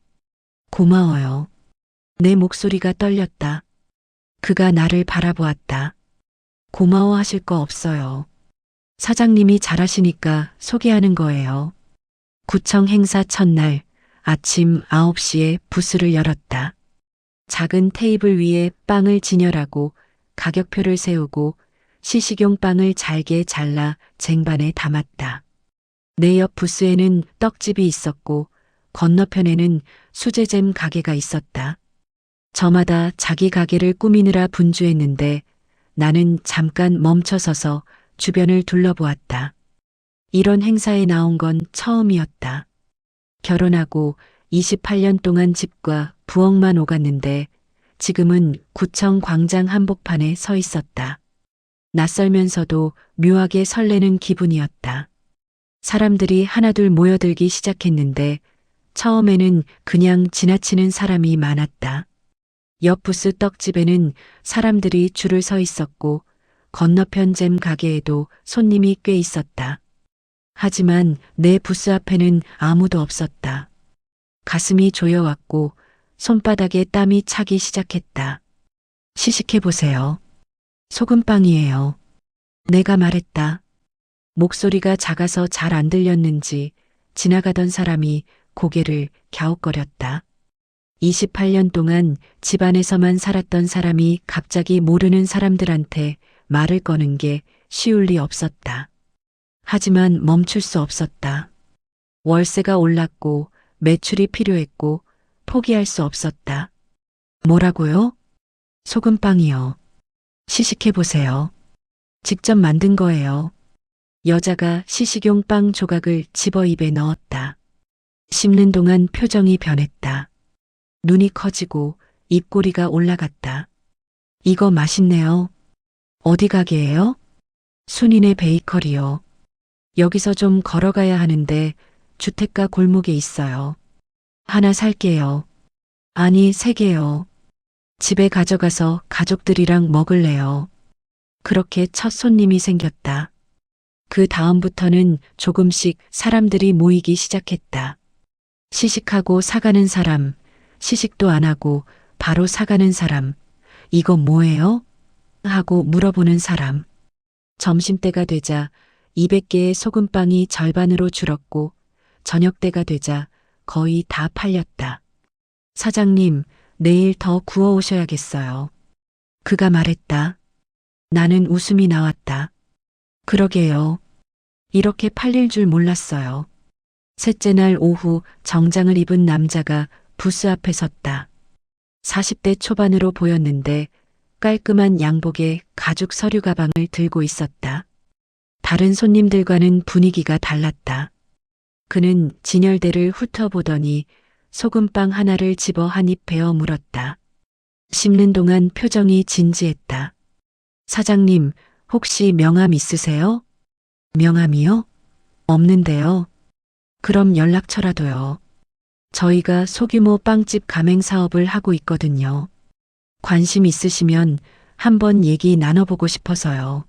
고마워요. 내 목소리가 떨렸다. 그가 나를 바라보았다. 고마워하실 거 없어요. 사장님이 잘하시니까 소개하는 거예요. 구청 행사 첫날 아침 9시에 부스를 열었다. 작은 테이블 위에 빵을 진열하고 가격표를 세우고 시식용 빵을 잘게 잘라 쟁반에 담았다. 내 옆 부스에는 떡집이 있었고 건너편에는 수제잼 가게가 있었다. 저마다 자기 가게를 꾸미느라 분주했는데 나는 잠깐 멈춰서서 주변을 둘러보았다. 이런 행사에 나온 건 처음이었다. 결혼하고 28년 동안 집과 부엌만 오갔는데 지금은 구청 광장 한복판에 서 있었다. 낯설면서도 묘하게 설레는 기분이었다. 사람들이 하나둘 모여들기 시작했는데 처음에는 그냥 지나치는 사람이 많았다. 옆 부스 떡집에는 사람들이 줄을 서 있었고 건너편 잼 가게에도 손님이 꽤 있었다. 하지만 내 부스 앞에는 아무도 없었다. 가슴이 조여왔고 손바닥에 땀이 차기 시작했다. 시식해보세요. 소금빵이에요. 내가 말했다. 목소리가 작아서 잘 안 들렸는지 지나가던 사람이 고개를 갸웃거렸다. 28년 동안 집안에서만 살았던 사람이 갑자기 모르는 사람들한테 말을 거는 게 쉬울 리 없었다. 하지만 멈출 수 없었다. 월세가 올랐고 매출이 필요했고 포기할 수 없었다. 뭐라고요? 소금빵이요. 시식해보세요. 직접 만든 거예요. 여자가 시식용 빵 조각을 집어 입에 넣었다. 씹는 동안 표정이 변했다. 눈이 커지고 입꼬리가 올라갔다. 이거 맛있네요. 어디 가게예요? 순인의 베이커리요. 여기서 좀 걸어가야 하는데 주택가 골목에 있어요. 하나 살게요. 아니, 3개요. 집에 가져가서 가족들이랑 먹을래요. 그렇게 첫 손님이 생겼다. 그 다음부터는 조금씩 사람들이 모이기 시작했다. 시식하고 사가는 사람, 시식도 안 하고 바로 사가는 사람, 이거 뭐예요? 하고 물어보는 사람. 점심때가 되자 200개의 소금빵이 절반으로 줄었고 저녁때가 되자 거의 다 팔렸다. 사장님, 내일 더 구워 오셔야겠어요. 그가 말했다. 나는 웃음이 나왔다. 그러게요. 이렇게 팔릴 줄 몰랐어요. 셋째 날 오후 정장을 입은 남자가 부스 앞에 섰다. 40대 초반으로 보였는데 깔끔한 양복에 가죽 서류 가방을 들고 있었다. 다른 손님들과는 분위기가 달랐다. 그는 진열대를 훑어보더니 소금빵 하나를 집어 한 입 베어 물었다. 씹는 동안 표정이 진지했다. 사장님, 혹시 명함 있으세요? 명함이요? 없는데요. 그럼 연락처라도요. 저희가 소규모 빵집 가맹 사업을 하고 있거든요. 관심 있으시면 한번 얘기 나눠보고 싶어서요.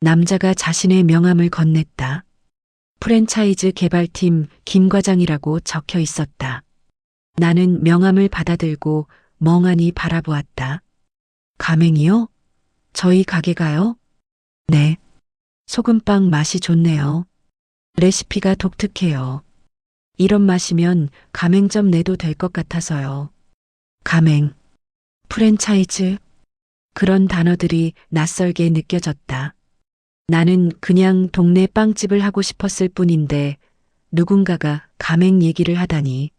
남자가 자신의 명함을 건넸다. 프랜차이즈 개발팀 김 과장이라고 적혀 있었다. 나는 명함을 받아들고 멍하니 바라보았다. 가맹이요? 저희 가게가요? 네. 소금빵 맛이 좋네요. 레시피가 독특해요. 이런 맛이면 가맹점 내도 될 것 같아서요. 가맹, 프랜차이즈, 그런 단어들이 낯설게 느껴졌다. 나는 그냥 동네 빵집을 하고 싶었을 뿐인데 누군가가 가맹 얘기를 하다니.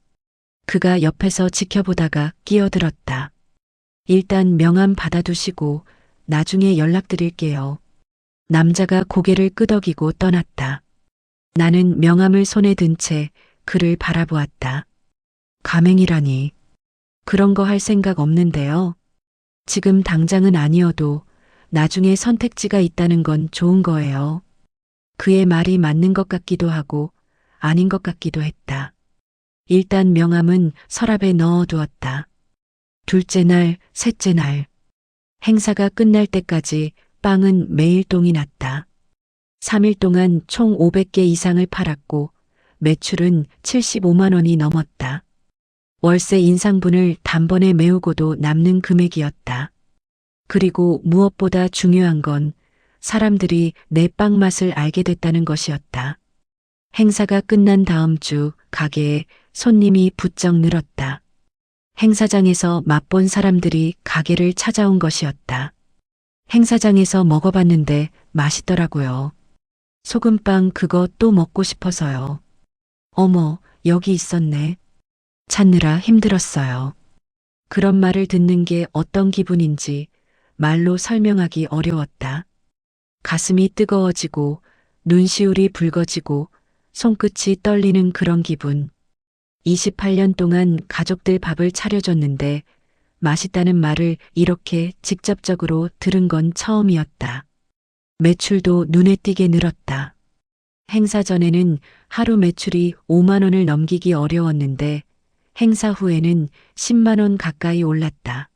그가 옆에서 지켜보다가 끼어들었다. 일단 명함 받아두시고 나중에 연락드릴게요. 남자가 고개를 끄덕이고 떠났다. 나는 명함을 손에 든 채 그를 바라보았다. 가맹이라니. 그런 거 할 생각 없는데요. 지금 당장은 아니어도 나중에 선택지가 있다는 건 좋은 거예요. 그의 말이 맞는 것 같기도 하고 아닌 것 같기도 했다. 일단 명함은 서랍에 넣어두었다. 둘째 날, 셋째 날. 행사가 끝날 때까지 빵은 매일 똥이 났다. 3일 동안 총 500개 이상을 팔았고 매출은 75만 원이 넘었다. 월세 인상분을 단번에 메우고도 남는 금액이었다. 그리고 무엇보다 중요한 건 사람들이 내 빵 맛을 알게 됐다는 것이었다. 행사가 끝난 다음 주 가게에 손님이 부쩍 늘었다. 행사장에서 맛본 사람들이 가게를 찾아온 것이었다. 행사장에서 먹어봤는데 맛있더라고요. 소금빵 그거 또 먹고 싶어서요. 어머, 여기 있었네. 찾느라 힘들었어요. 그런 말을 듣는 게 어떤 기분인지 말로 설명하기 어려웠다. 가슴이 뜨거워지고 눈시울이 붉어지고 손끝이 떨리는 그런 기분. 28년 동안 가족들 밥을 차려줬는데 맛있다는 말을 이렇게 직접적으로 들은 건 처음이었다. 매출도 눈에 띄게 늘었다. 행사 전에는 하루 매출이 5만 원을 넘기기 어려웠는데 행사 후에는 10만 원 가까이 올랐다.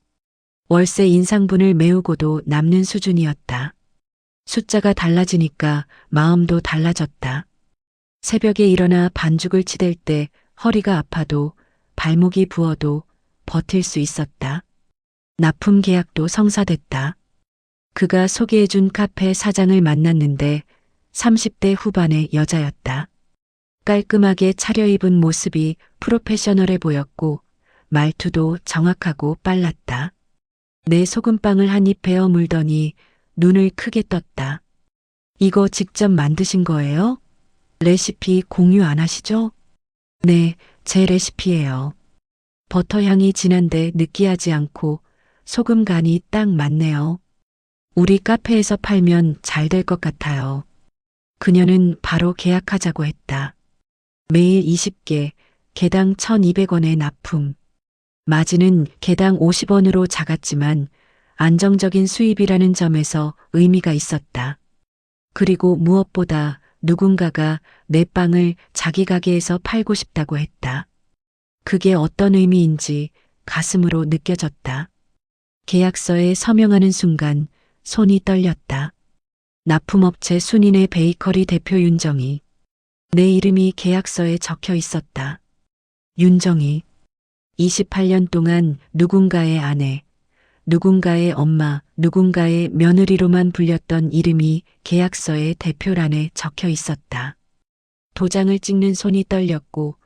월세 인상분을 메우고도 남는 수준이었다. 숫자가 달라지니까 마음도 달라졌다. 새벽에 일어나 반죽을 치댈 때 허리가 아파도 발목이 부어도 버틸 수 있었다. 납품 계약도 성사됐다. 그가 소개해준 카페 사장을 만났는데 30대 후반의 여자였다. 깔끔하게 차려입은 모습이 프로페셔널해 보였고 말투도 정확하고 빨랐다. 내 소금빵을 한 입 베어 물더니 눈을 크게 떴다. 이거 직접 만드신 거예요? 레시피 공유 안 하시죠? 네, 제 레시피예요. 버터 향이 진한데 느끼하지 않고 소금 간이 딱 맞네요. 우리 카페에서 팔면 잘 될 것 같아요. 그녀는 바로 계약하자고 했다. 매일 20개, 개당 1,200원의 납품. 마진은 개당 50원으로 작았지만 안정적인 수입이라는 점에서 의미가 있었다. 그리고 무엇보다 누군가가 내 빵을 자기 가게에서 팔고 싶다고 했다. 그게 어떤 의미인지 가슴으로 느껴졌다. 계약서에 서명하는 순간 손이 떨렸다. 납품업체 순인의 베이커리 대표 윤정희. 내 이름이 계약서에 적혀 있었다. 윤정희. 28년 동안 누군가의 아내, 누군가의 엄마, 누군가의 며느리로만 불렸던 이름이 계약서의 대표란에 적혀 있었다. 도장을 찍는 손이 떨렸고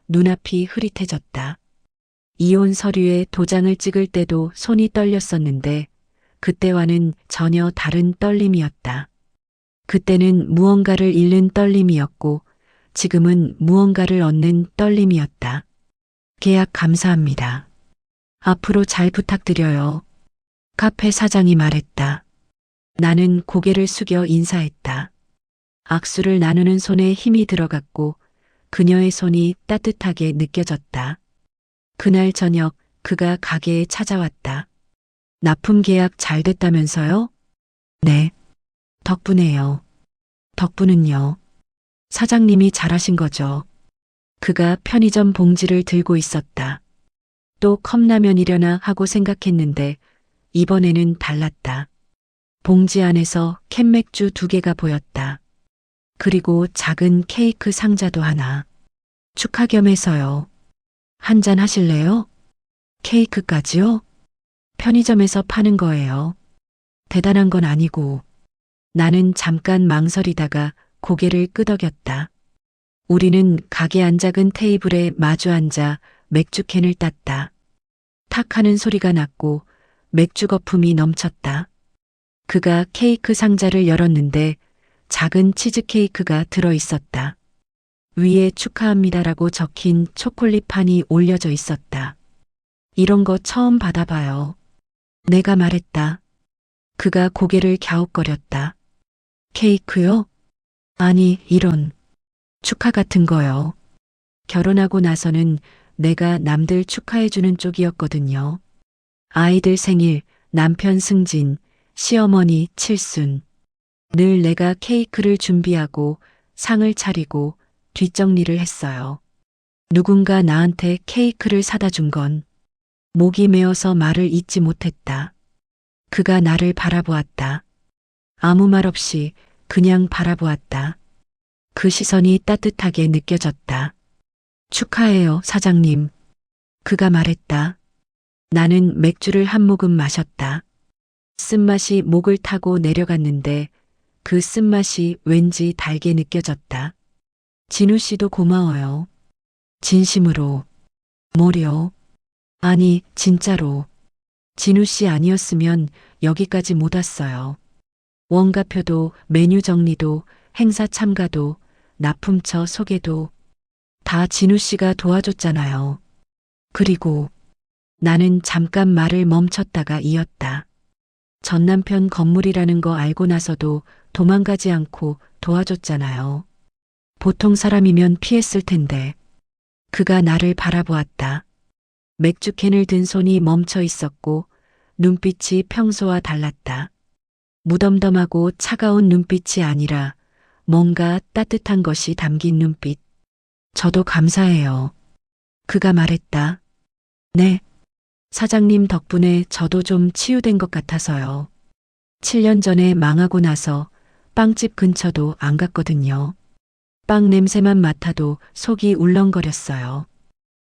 눈앞이 흐릿해졌다. 이혼 서류에 도장을 찍을 때도 손이 떨렸었는데 그때와는 전혀 다른 떨림이었다. 그때는 무언가를 잃는 떨림이었고 지금은 무언가를 얻는 떨림이었다. 계약 감사합니다. 앞으로 잘 부탁드려요. 카페 사장이 말했다. 나는 고개를 숙여 인사했다. 악수를 나누는 손에 힘이 들어갔고 그녀의 손이 따뜻하게 느껴졌다. 그날 저녁 그가 가게에 찾아왔다. 납품 계약 잘 됐다면서요? 네. 덕분에요. 덕분은요. 사장님이 잘하신 거죠. 그가 편의점 봉지를 들고 있었다. 또 컵라면이려나 하고 생각했는데 이번에는 달랐다. 봉지 안에서 캔맥주 2개가 보였다. 그리고 작은 케이크 상자도 하나. 축하 겸해서요. 한잔 하실래요? 케이크까지요? 편의점에서 파는 거예요. 대단한 건 아니고. 나는 잠깐 망설이다가 고개를 끄덕였다. 우리는 가게 안 작은 테이블에 마주 앉아 맥주캔을 땄다. 탁 하는 소리가 났고 맥주 거품이 넘쳤다. 그가 케이크 상자를 열었는데 작은 치즈케이크가 들어 있었다. 위에 축하합니다라고 적힌 초콜릿판이 올려져 있었다. 이런 거 처음 받아봐요. 내가 말했다. 그가 고개를 갸웃거렸다. 케이크요? 아니, 이런. 축하 같은 거요. 결혼하고 나서는 내가 남들 축하해주는 쪽이었거든요. 아이들 생일, 남편 승진, 시어머니 칠순. 늘 내가 케이크를 준비하고 상을 차리고 뒷정리를 했어요. 누군가 나한테 케이크를 사다 준 건 목이 메어서 말을 잇지 못했다. 그가 나를 바라보았다. 아무 말 없이 그냥 바라보았다. 그 시선이 따뜻하게 느껴졌다. 축하해요, 사장님. 그가 말했다. 나는 맥주를 한 모금 마셨다. 쓴맛이 목을 타고 내려갔는데 그 쓴맛이 왠지 달게 느껴졌다. 진우 씨도 고마워요. 진심으로. 뭐려? 아니, 진짜로. 진우 씨 아니었으면 여기까지 못 왔어요. 원가표도 메뉴 정리도 행사 참가도 납품처 소개도 다 진우 씨가 도와줬잖아요. 그리고 나는 잠깐 말을 멈췄다가 이었다. 전 남편 건물이라는 거 알고 나서도 도망가지 않고 도와줬잖아요. 보통 사람이면 피했을 텐데. 그가 나를 바라보았다. 맥주캔을 든 손이 멈춰 있었고 눈빛이 평소와 달랐다. 무덤덤하고 차가운 눈빛이 아니라 뭔가 따뜻한 것이 담긴 눈빛. 저도 감사해요. 그가 말했다. 네. 사장님 덕분에 저도 좀 치유된 것 같아서요. 7년 전에 망하고 나서 빵집 근처도 안 갔거든요. 빵 냄새만 맡아도 속이 울렁거렸어요.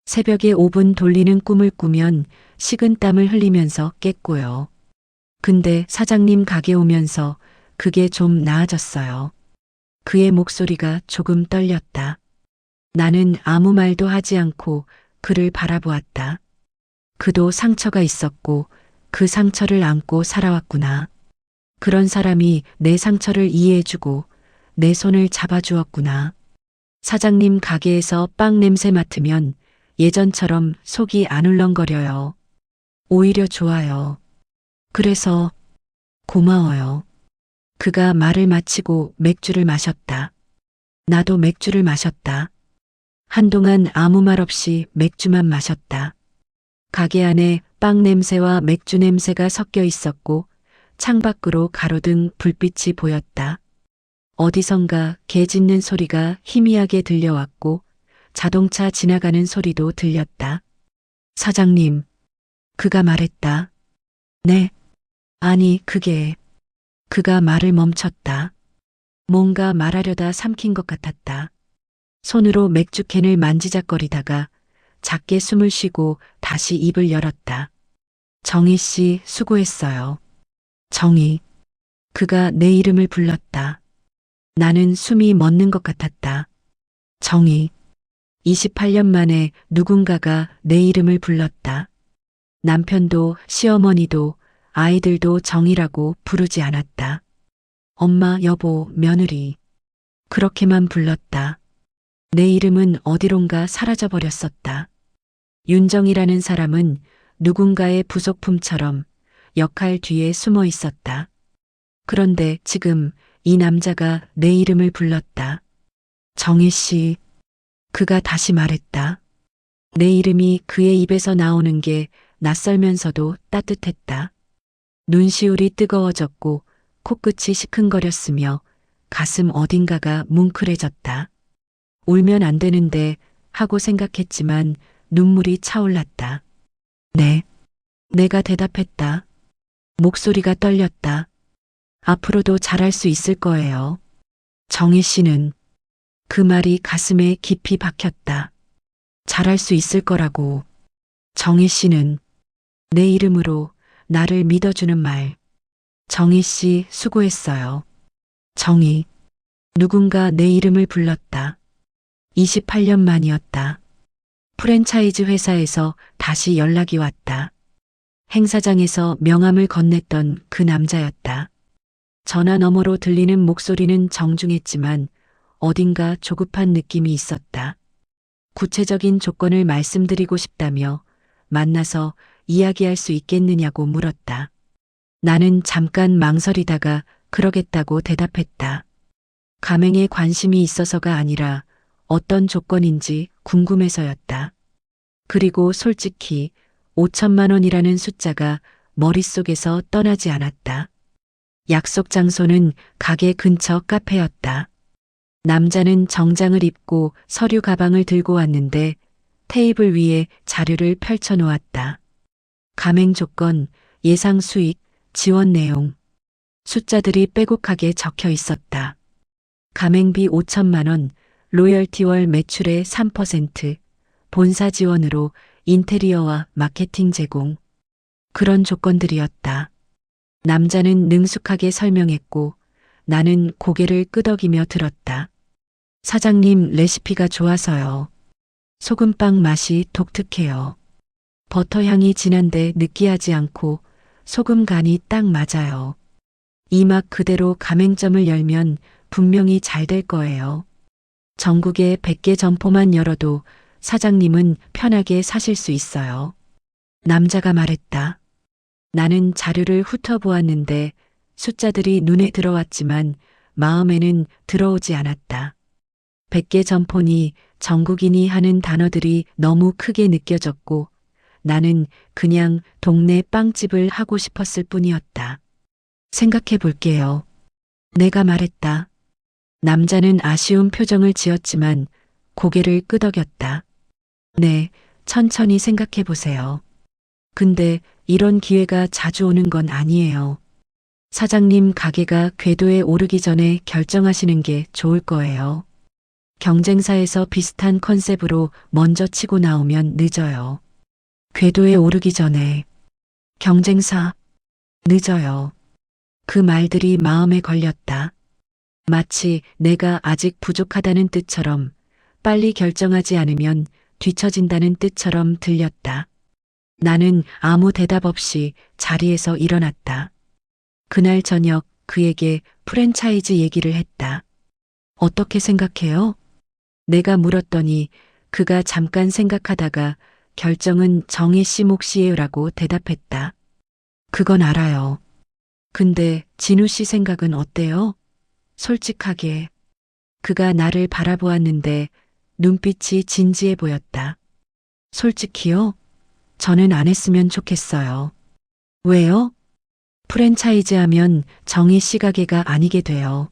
새벽에 오븐 돌리는 꿈을 꾸면 식은땀을 흘리면서 깼고요. 근데 사장님 가게 오면서 그게 좀 나아졌어요. 그의 목소리가 조금 떨렸다. 나는 아무 말도 하지 않고 그를 바라보았다. 그도 상처가 있었고 그 상처를 안고 살아왔구나. 그런 사람이 내 상처를 이해해주고 내 손을 잡아주었구나. 사장님 가게에서 빵 냄새 맡으면 예전처럼 속이 안 울렁거려요. 오히려 좋아요. 그래서 고마워요. 그가 말을 마치고 맥주를 마셨다. 나도 맥주를 마셨다. 한동안 아무 말 없이 맥주만 마셨다. 가게 안에 빵 냄새와 맥주 냄새가 섞여 있었고 창밖으로 가로등 불빛이 보였다. 어디선가 개 짖는 소리가 희미하게 들려왔고 자동차 지나가는 소리도 들렸다. 사장님, 그가 말했다. 네. 아니, 그가 말을 멈췄다. 뭔가 말하려다 삼킨 것 같았다. 손으로 맥주캔을 만지작거리다가 작게 숨을 쉬고 다시 입을 열었다. 정희 씨, 수고했어요. 정희. 그가 내 이름을 불렀다. 나는 숨이 멎는 것 같았다. 정희. 28년 만에 누군가가 내 이름을 불렀다. 남편도 시어머니도 아이들도 정희라고 부르지 않았다. 엄마, 여보, 며느리. 그렇게만 불렀다. 내 이름은 어디론가 사라져버렸었다. 윤정이라는 사람은 누군가의 부속품처럼 역할 뒤에 숨어 있었다. 그런데 지금 이 남자가 내 이름을 불렀다. 정희 씨. 그가 다시 말했다. 내 이름이 그의 입에서 나오는 게 낯설면서도 따뜻했다. 눈시울이 뜨거워졌고 코끝이 시큰거렸으며 가슴 어딘가가 뭉클해졌다. 울면 안 되는데 하고 생각했지만 눈물이 차올랐다. 네. 내가 대답했다. 목소리가 떨렸다. 앞으로도 잘할 수 있을 거예요. 정희 씨는 그 말이 가슴에 깊이 박혔다. 잘할 수 있을 거라고. 정희 씨는 내 이름으로 나를 믿어주는 말. 정희 씨, 수고했어요. 정희. 누군가 내 이름을 불렀다. 28년 만이었다. 프랜차이즈 회사에서 다시 연락이 왔다. 행사장에서 명함을 건넸던 그 남자였다. 전화 너머로 들리는 목소리는 정중했지만 어딘가 조급한 느낌이 있었다. 구체적인 조건을 말씀드리고 싶다며 만나서 이야기할 수 있겠느냐고 물었다. 나는 잠깐 망설이다가 그러겠다고 대답했다. 가맹에 관심이 있어서가 아니라 어떤 조건인지 궁금해서였다. 그리고 솔직히 5천만 원이라는 숫자가 머릿속에서 떠나지 않았다. 약속 장소는 가게 근처 카페였다. 남자는 정장을 입고 서류 가방을 들고 왔는데 테이블 위에 자료를 펼쳐 놓았다. 가맹 조건, 예상 수익, 지원 내용. 숫자들이 빼곡하게 적혀 있었다. 가맹비 5천만 원, 로열티월 매출의 3%, 본사 지원으로 인테리어와 마케팅 제공. 그런 조건들이었다. 남자는 능숙하게 설명했고 나는 고개를 끄덕이며 들었다. 사장님 레시피가 좋아서요. 소금빵 맛이 독특해요. 버터 향이 진한데 느끼하지 않고 소금 간이 딱 맞아요. 이 맛 그대로 가맹점을 열면 분명히 잘 될 거예요. 전국에 100개 점포만 열어도 사장님은 편하게 사실 수 있어요. 남자가 말했다. 나는 자료를 훑어보았는데 숫자들이 눈에 들어왔지만 마음에는 들어오지 않았다. 100개 점포니 전국이니 하는 단어들이 너무 크게 느껴졌고 나는 그냥 동네 빵집을 하고 싶었을 뿐이었다. 생각해 볼게요. 내가 말했다. 남자는 아쉬운 표정을 지었지만 고개를 끄덕였다. 네, 천천히 생각해 보세요. 근데 이런 기회가 자주 오는 건 아니에요. 사장님 가게가 궤도에 오르기 전에 결정하시는 게 좋을 거예요. 경쟁사에서 비슷한 컨셉으로 먼저 치고 나오면 늦어요. 궤도에 오르기 전에 경쟁사 늦어요. 그 말들이 마음에 걸렸다. 마치 내가 아직 부족하다는 뜻처럼, 빨리 결정하지 않으면 뒤처진다는 뜻처럼 들렸다. 나는 아무 대답 없이 자리에서 일어났다. 그날 저녁 그에게 프랜차이즈 얘기를 했다. 어떻게 생각해요? 내가 물었더니 그가 잠깐 생각하다가 결정은 정희 씨 몫이에요라고 대답했다. 그건 알아요. 근데 진우 씨 생각은 어때요? 솔직하게. 그가 나를 바라보았는데 눈빛이 진지해 보였다. 솔직히요? 저는 안 했으면 좋겠어요. 왜요? 프랜차이즈 하면 정희 씨 가게가 아니게 돼요.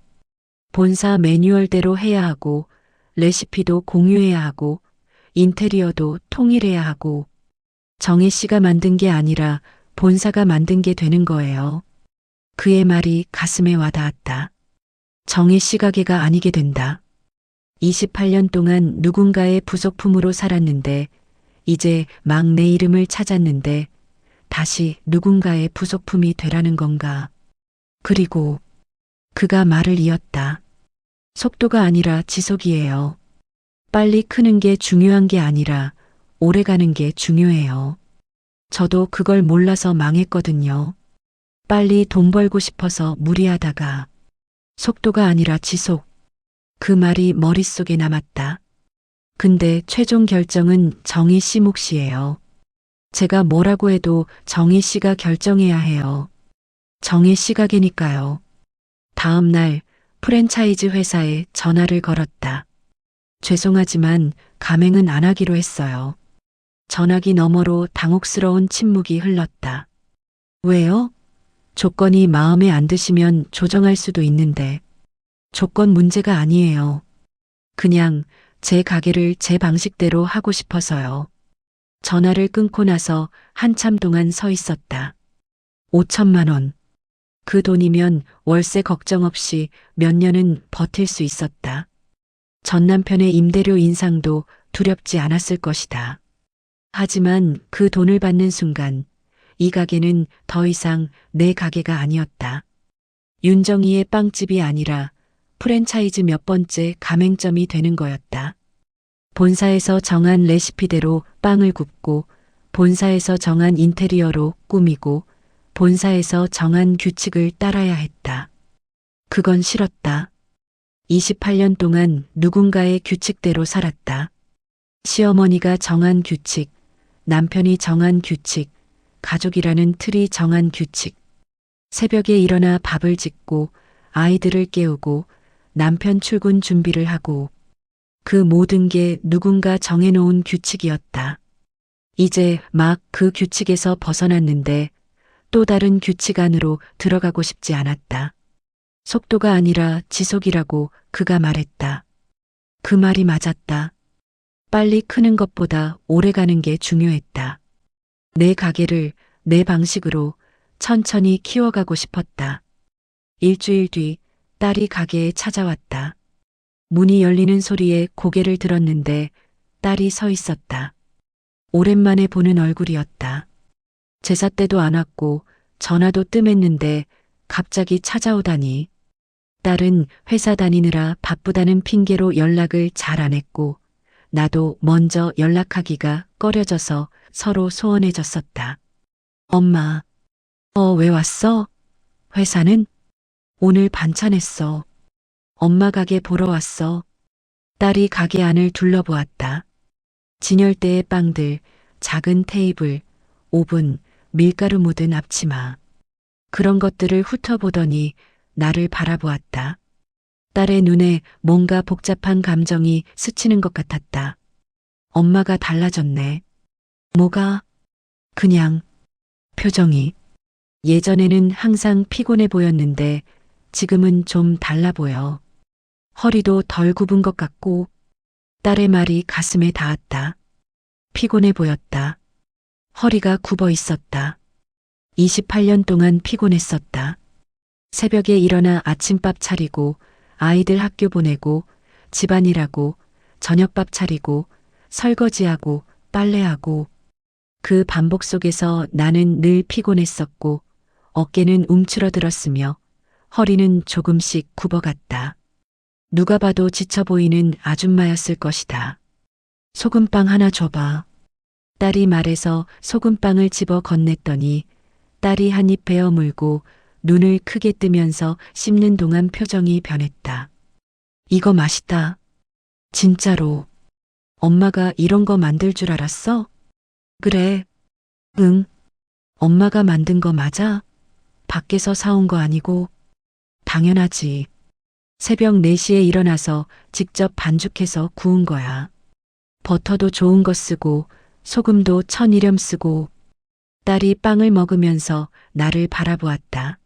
본사 매뉴얼대로 해야 하고, 레시피도 공유해야 하고, 인테리어도 통일해야 하고, 정희 씨가 만든 게 아니라 본사가 만든 게 되는 거예요. 그의 말이 가슴에 와닿았다. 정희 씨 가게가 아니게 된다. 28년 동안 누군가의 부속품으로 살았는데, 이제 막 내 이름을 찾았는데, 다시 누군가의 부속품이 되라는 건가. 그리고 그가 말을 이었다. 속도가 아니라 지속이에요. 빨리 크는 게 중요한 게 아니라 오래 가는 게 중요해요. 저도 그걸 몰라서 망했거든요. 빨리 돈 벌고 싶어서 무리하다가 속도가 아니라 지속. 그 말이 머릿속에 남았다. 근데 최종 결정은 정희 씨 몫이에요. 제가 뭐라고 해도 정희 씨가 결정해야 해요. 정희 씨 가게니까요. 다음 날 프랜차이즈 회사에 전화를 걸었다. 죄송하지만 가맹은 안 하기로 했어요. 전화기 너머로 당혹스러운 침묵이 흘렀다. 왜요? 조건이 마음에 안 드시면 조정할 수도 있는데. 조건 문제가 아니에요. 그냥 제 가게를 제 방식대로 하고 싶어서요. 전화를 끊고 나서 한참 동안 서 있었다. 5천만 원. 그 돈이면 월세 걱정 없이 몇 년은 버틸 수 있었다. 전 남편의 임대료 인상도 두렵지 않았을 것이다. 하지만 그 돈을 받는 순간 이 가게는 더 이상 내 가게가 아니었다. 윤정희의 빵집이 아니라 프랜차이즈 몇 번째 가맹점이 되는 거였다. 본사에서 정한 레시피대로 빵을 굽고, 본사에서 정한 인테리어로 꾸미고, 본사에서 정한 규칙을 따라야 했다. 그건 싫었다. 28년 동안 누군가의 규칙대로 살았다. 시어머니가 정한 규칙, 남편이 정한 규칙, 가족이라는 틀이 정한 규칙. 새벽에 일어나 밥을 짓고, 아이들을 깨우고, 남편 출근 준비를 하고, 그 모든 게 누군가 정해놓은 규칙이었다. 이제 막 그 규칙에서 벗어났는데 또 다른 규칙 안으로 들어가고 싶지 않았다. 속도가 아니라 지속이라고 그가 말했다. 그 말이 맞았다. 빨리 크는 것보다 오래 가는 게 중요했다. 내 가게를 내 방식으로 천천히 키워가고 싶었다. 일주일 뒤 딸이 가게에 찾아왔다. 문이 열리는 소리에 고개를 들었는데 딸이 서 있었다. 오랜만에 보는 얼굴이었다. 제사 때도 안 왔고 전화도 뜸했는데 갑자기 찾아오다니. 딸은 회사 다니느라 바쁘다는 핑계로 연락을 잘 안 했고 나도 먼저 연락하기가 꺼려져서 서로 소원해졌었다. 엄마, 왜 왔어? 회사는? 오늘 반찬했어. 엄마 가게 보러 왔어. 딸이 가게 안을 둘러보았다. 진열대의 빵들, 작은 테이블, 오븐, 밀가루 묻은 앞치마. 그런 것들을 훑어보더니 나를 바라보았다. 딸의 눈에 뭔가 복잡한 감정이 스치는 것 같았다. 엄마가 달라졌네. 뭐가? 그냥 표정이. 예전에는 항상 피곤해 보였는데 지금은 좀 달라 보여. 허리도 덜 굽은 것 같고. 딸의 말이 가슴에 닿았다. 피곤해 보였다. 허리가 굽어 있었다. 28년 동안 피곤했었다. 새벽에 일어나 아침밥 차리고 아이들 학교 보내고 집안일하고 저녁밥 차리고 설거지하고 빨래하고 그 반복 속에서 나는 늘 피곤했었고 어깨는 움츠러들었으며 허리는 조금씩 굽어갔다. 누가 봐도 지쳐 보이는 아줌마였을 것이다. 소금빵 하나 줘봐. 딸이 말해서 소금빵을 집어 건넸더니 딸이 한 입 베어 물고 눈을 크게 뜨면서 씹는 동안 표정이 변했다. 이거 맛있다. 진짜로. 엄마가 이런 거 만들 줄 알았어? 그래. 응. 엄마가 만든 거 맞아? 밖에서 사온 거 아니고? 당연하지. 새벽 4시에 일어나서 직접 반죽해서 구운 거야. 버터도 좋은 거 쓰고 소금도 천일염 쓰고. 딸이 빵을 먹으면서 나를 바라보았다.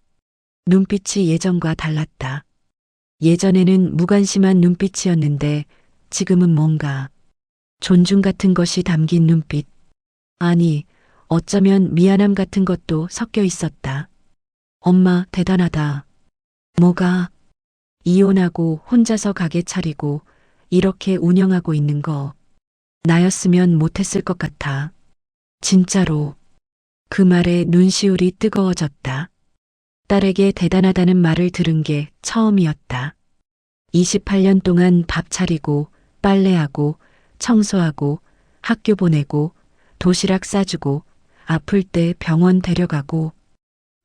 눈빛이 예전과 달랐다. 예전에는 무관심한 눈빛이었는데 지금은 뭔가 존중 같은 것이 담긴 눈빛. 아니, 어쩌면 미안함 같은 것도 섞여 있었다. 엄마, 대단하다. 뭐가? 이혼하고 혼자서 가게 차리고 이렇게 운영하고 있는 거. 나였으면 못했을 것 같아. 진짜로. 그 말에 눈시울이 뜨거워졌다. 딸에게 대단하다는 말을 들은 게 처음이었다. 28년 동안 밥 차리고 빨래하고 청소하고 학교 보내고 도시락 싸주고 아플 때 병원 데려가고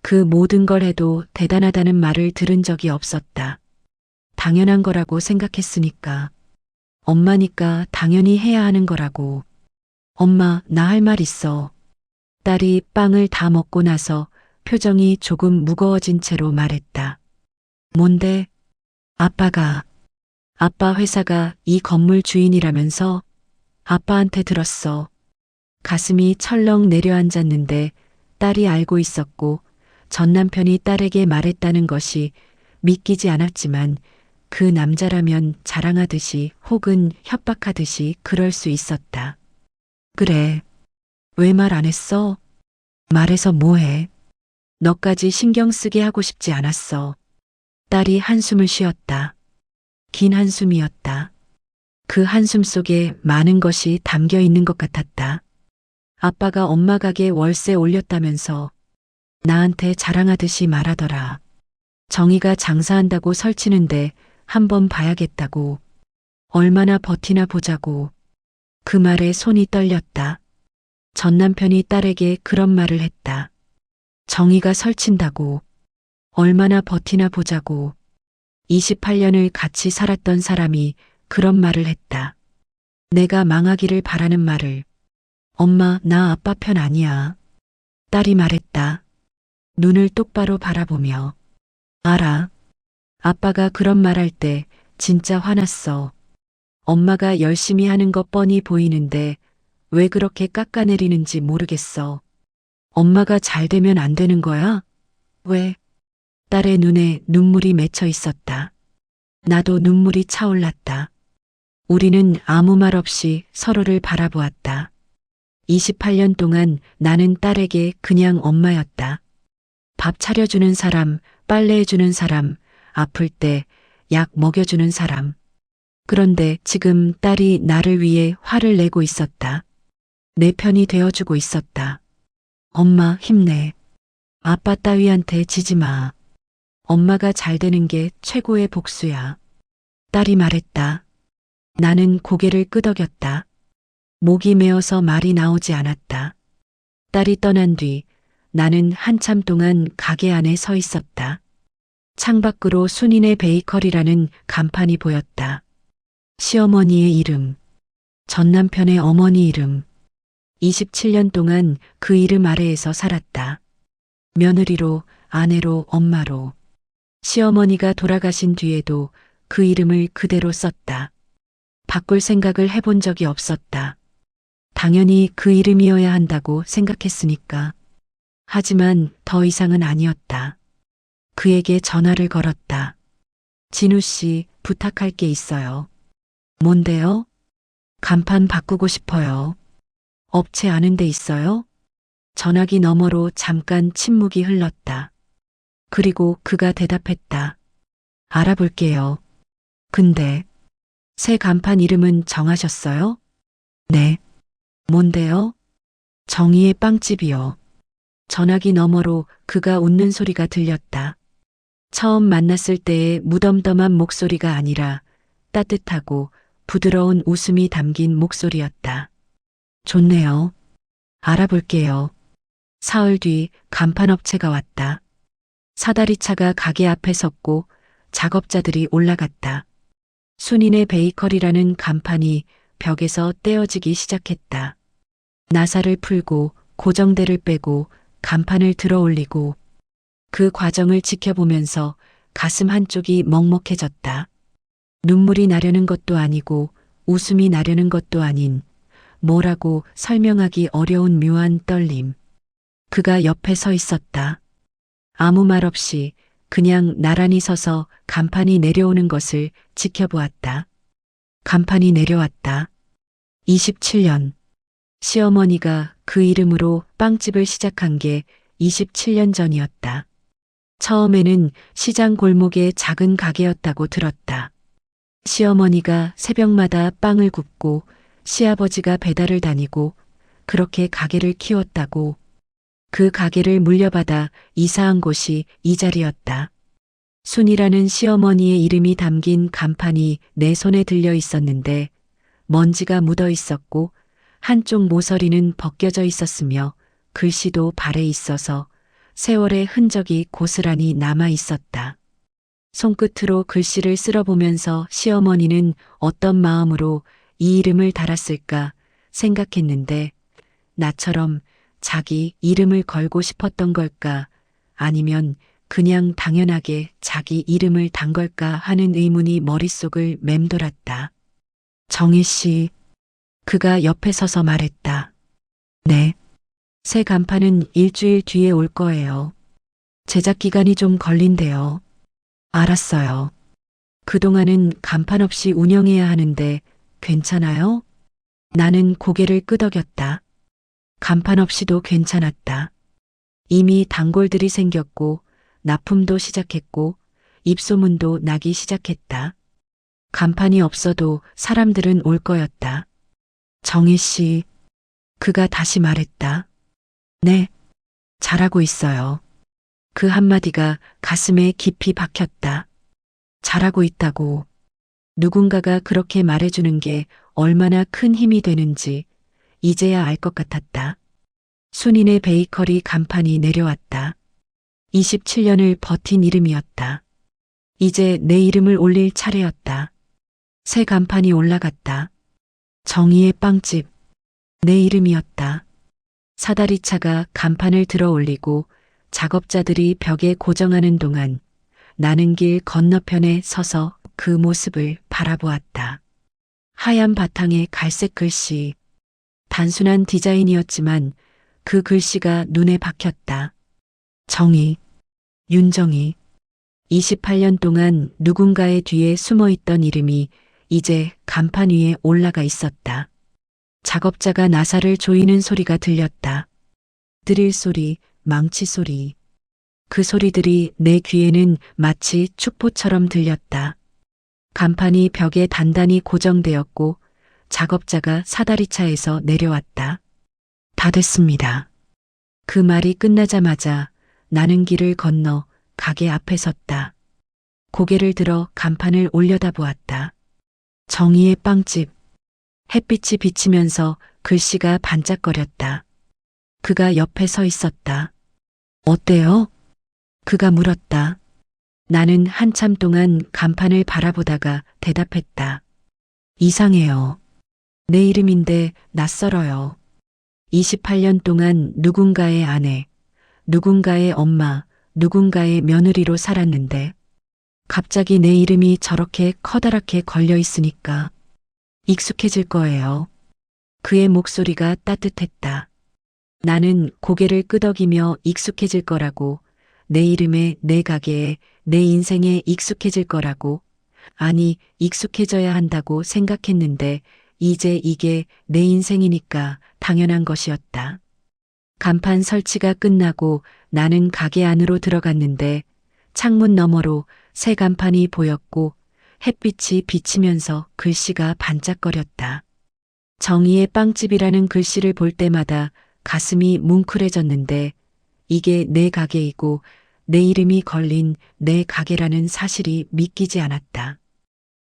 그 모든 걸 해도 대단하다는 말을 들은 적이 없었다. 당연한 거라고 생각했으니까. 엄마니까 당연히 해야 하는 거라고. 엄마, 나 할 말 있어. 딸이 빵을 다 먹고 나서 표정이 조금 무거워진 채로 말했다. 뭔데? 아빠 회사가 이 건물 주인이라면서 아빠한테 들었어. 가슴이 철렁 내려앉았는데 딸이 알고 있었고 전 남편이 딸에게 말했다는 것이 믿기지 않았지만 그 남자라면 자랑하듯이 혹은 협박하듯이 그럴 수 있었다. 그래. 왜 말 안 했어? 말해서 뭐해? 너까지 신경 쓰게 하고 싶지 않았어. 딸이 한숨을 쉬었다. 긴 한숨이었다. 그 한숨 속에 많은 것이 담겨 있는 것 같았다. 아빠가 엄마 가게 월세 올렸다면서 나한테 자랑하듯이 말하더라. 정희가 장사한다고 설치는데 한번 봐야겠다고. 얼마나 버티나 보자고. 그 말에 손이 떨렸다. 전 남편이 딸에게 그런 말을 했다. 정희가 설친다고. 얼마나 버티나 보자고. 28년을 같이 살았던 사람이 그런 말을 했다. 내가 망하기를 바라는 말을. 엄마, 나 아빠 편 아니야. 딸이 말했다. 눈을 똑바로 바라보며. 알아. 아빠가 그런 말할 때 진짜 화났어. 엄마가 열심히 하는 것 뻔히 보이는데 왜 그렇게 깎아내리는지 모르겠어. 엄마가 잘 되면 안 되는 거야? 왜? 딸의 눈에 눈물이 맺혀 있었다. 나도 눈물이 차올랐다. 우리는 아무 말 없이 서로를 바라보았다. 28년 동안 나는 딸에게 그냥 엄마였다. 밥 차려주는 사람, 빨래해주는 사람, 아플 때 약 먹여주는 사람. 그런데 지금 딸이 나를 위해 화를 내고 있었다. 내 편이 되어주고 있었다. 엄마, 힘내. 아빠 따위한테 지지 마. 엄마가 잘 되는 게 최고의 복수야. 딸이 말했다. 나는 고개를 끄덕였다. 목이 메어서 말이 나오지 않았다. 딸이 떠난 뒤 나는 한참 동안 가게 안에 서 있었다. 창밖으로 순인의 베이커리라는 간판이 보였다. 시어머니의 이름, 전 남편의 어머니 이름. 27년 동안 그 이름 아래에서 살았다. 며느리로, 아내로, 엄마로. 시어머니가 돌아가신 뒤에도 그 이름을 그대로 썼다. 바꿀 생각을 해본 적이 없었다. 당연히 그 이름이어야 한다고 생각했으니까. 하지만 더 이상은 아니었다. 그에게 전화를 걸었다. 진우 씨, 부탁할 게 있어요. 뭔데요? 간판 바꾸고 싶어요. 업체 아는 데 있어요? 전화기 너머로 잠깐 침묵이 흘렀다. 그리고 그가 대답했다. 알아볼게요. 근데 새 간판 이름은 정하셨어요? 네. 뭔데요? 정희의 빵집이요. 전화기 너머로 그가 웃는 소리가 들렸다. 처음 만났을 때의 무덤덤한 목소리가 아니라 따뜻하고 부드러운 웃음이 담긴 목소리였다. 좋네요. 알아볼게요. 사흘 뒤 간판업체가 왔다. 사다리차가 가게 앞에 섰고 작업자들이 올라갔다. 순인의 베이커리라는 간판이 벽에서 떼어지기 시작했다. 나사를 풀고 고정대를 빼고 간판을 들어 올리고 그 과정을 지켜보면서 가슴 한쪽이 먹먹해졌다. 눈물이 나려는 것도 아니고 웃음이 나려는 것도 아닌 뭐라고 설명하기 어려운 묘한 떨림. 그가 옆에 서 있었다. 아무 말 없이 그냥 나란히 서서 간판이 내려오는 것을 지켜보았다. 간판이 내려왔다. 27년. 시어머니가 그 이름으로 빵집을 시작한 게 27년 전이었다. 처음에는 시장 골목의 작은 가게였다고 들었다. 시어머니가 새벽마다 빵을 굽고 시아버지가 배달을 다니고 그렇게 가게를 키웠다고. 그 가게를 물려받아 이사한 곳이 이 자리였다. 순이라는 시어머니의 이름이 담긴 간판이 내 손에 들려 있었는데 먼지가 묻어 있었고 한쪽 모서리는 벗겨져 있었으며 글씨도 발에 있어서 세월의 흔적이 고스란히 남아 있었다. 손끝으로 글씨를 쓸어보면서 시어머니는 어떤 마음으로 이 이름을 달았을까 생각했는데 나처럼 자기 이름을 걸고 싶었던 걸까 아니면 그냥 당연하게 자기 이름을 단 걸까 하는 의문이 머릿속을 맴돌았다. 정희 씨, 그가 옆에 서서 말했다. 네. 새 간판은 일주일 뒤에 올 거예요. 제작 기간이 좀 걸린대요. 알았어요. 그동안은 간판 없이 운영해야 하는데 괜찮아요? 나는 고개를 끄덕였다. 간판 없이도 괜찮았다. 이미 단골들이 생겼고 납품도 시작했고 입소문도 나기 시작했다. 간판이 없어도 사람들은 올 거였다. 정희 씨, 그가 다시 말했다. 네, 잘하고 있어요. 그 한마디가 가슴에 깊이 박혔다. 잘하고 있다고. 누군가가 그렇게 말해주는 게 얼마나 큰 힘이 되는지 이제야 알 것 같았다. 순인의 베이커리 간판이 내려왔다. 27년을 버틴 이름이었다. 이제 내 이름을 올릴 차례였다. 새 간판이 올라갔다. 정희의 빵집. 내 이름이었다. 사다리차가 간판을 들어 올리고 작업자들이 벽에 고정하는 동안 나는 길 건너편에 서서 그 모습을 바라보았다. 하얀 바탕에 갈색 글씨. 단순한 디자인이었지만 그 글씨가 눈에 박혔다. 정희, 윤정희. 28년 동안 누군가의 뒤에 숨어 있던 이름이 이제 간판 위에 올라가 있었다. 작업자가 나사를 조이는 소리가 들렸다. 드릴 소리, 망치 소리. 그 소리들이 내 귀에는 마치 축포처럼 들렸다. 간판이 벽에 단단히 고정되었고 작업자가 사다리차에서 내려왔다. 다 됐습니다. 그 말이 끝나자마자 나는 길을 건너 가게 앞에 섰다. 고개를 들어 간판을 올려다보았다. 정희의 빵집. 햇빛이 비치면서 글씨가 반짝거렸다. 그가 옆에 서 있었다. 어때요? 그가 물었다. 나는 한참 동안 간판을 바라보다가 대답했다. 이상해요. 내 이름인데 낯설어요. 28년 동안 누군가의 아내, 누군가의 엄마, 누군가의 며느리로 살았는데 갑자기 내 이름이 저렇게 커다랗게 걸려 있으니까 익숙해질 거예요. 그의 목소리가 따뜻했다. 나는 고개를 끄덕이며 익숙해질 거라고, 내 이름에, 내 가게에, 내 인생에 익숙해질 거라고, 아니 익숙해져야 한다고 생각했는데 이제 이게 내 인생이니까 당연한 것이었다. 간판 설치가 끝나고 나는 가게 안으로 들어갔는데 창문 너머로 새 간판이 보였고 햇빛이 비치면서 글씨가 반짝거렸다. 정희의 빵집이라는 글씨를 볼 때마다 가슴이 뭉클해졌는데 이게 내 가게이고 내 이름이 걸린 내 가게라는 사실이 믿기지 않았다.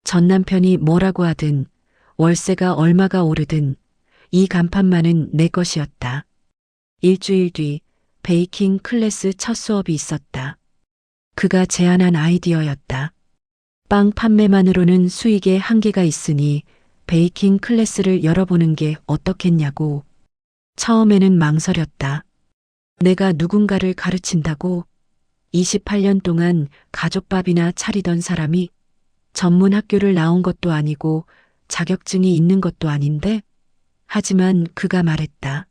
전 남편이 뭐라고 하든 월세가 얼마가 오르든 이 간판만은 내 것이었다. 일주일 뒤 베이킹 클래스 첫 수업이 있었다. 그가 제안한 아이디어였다. 빵 판매만으로는 수익에 한계가 있으니 베이킹 클래스를 열어보는 게 어떻겠냐고. 처음에는 망설였다. 내가 누군가를 가르친다고 28년 동안 가족밥이나 차리던 사람이 전문 학교를 나온 것도 아니고 자격증이 있는 것도 아닌데? 하지만 그가 말했다.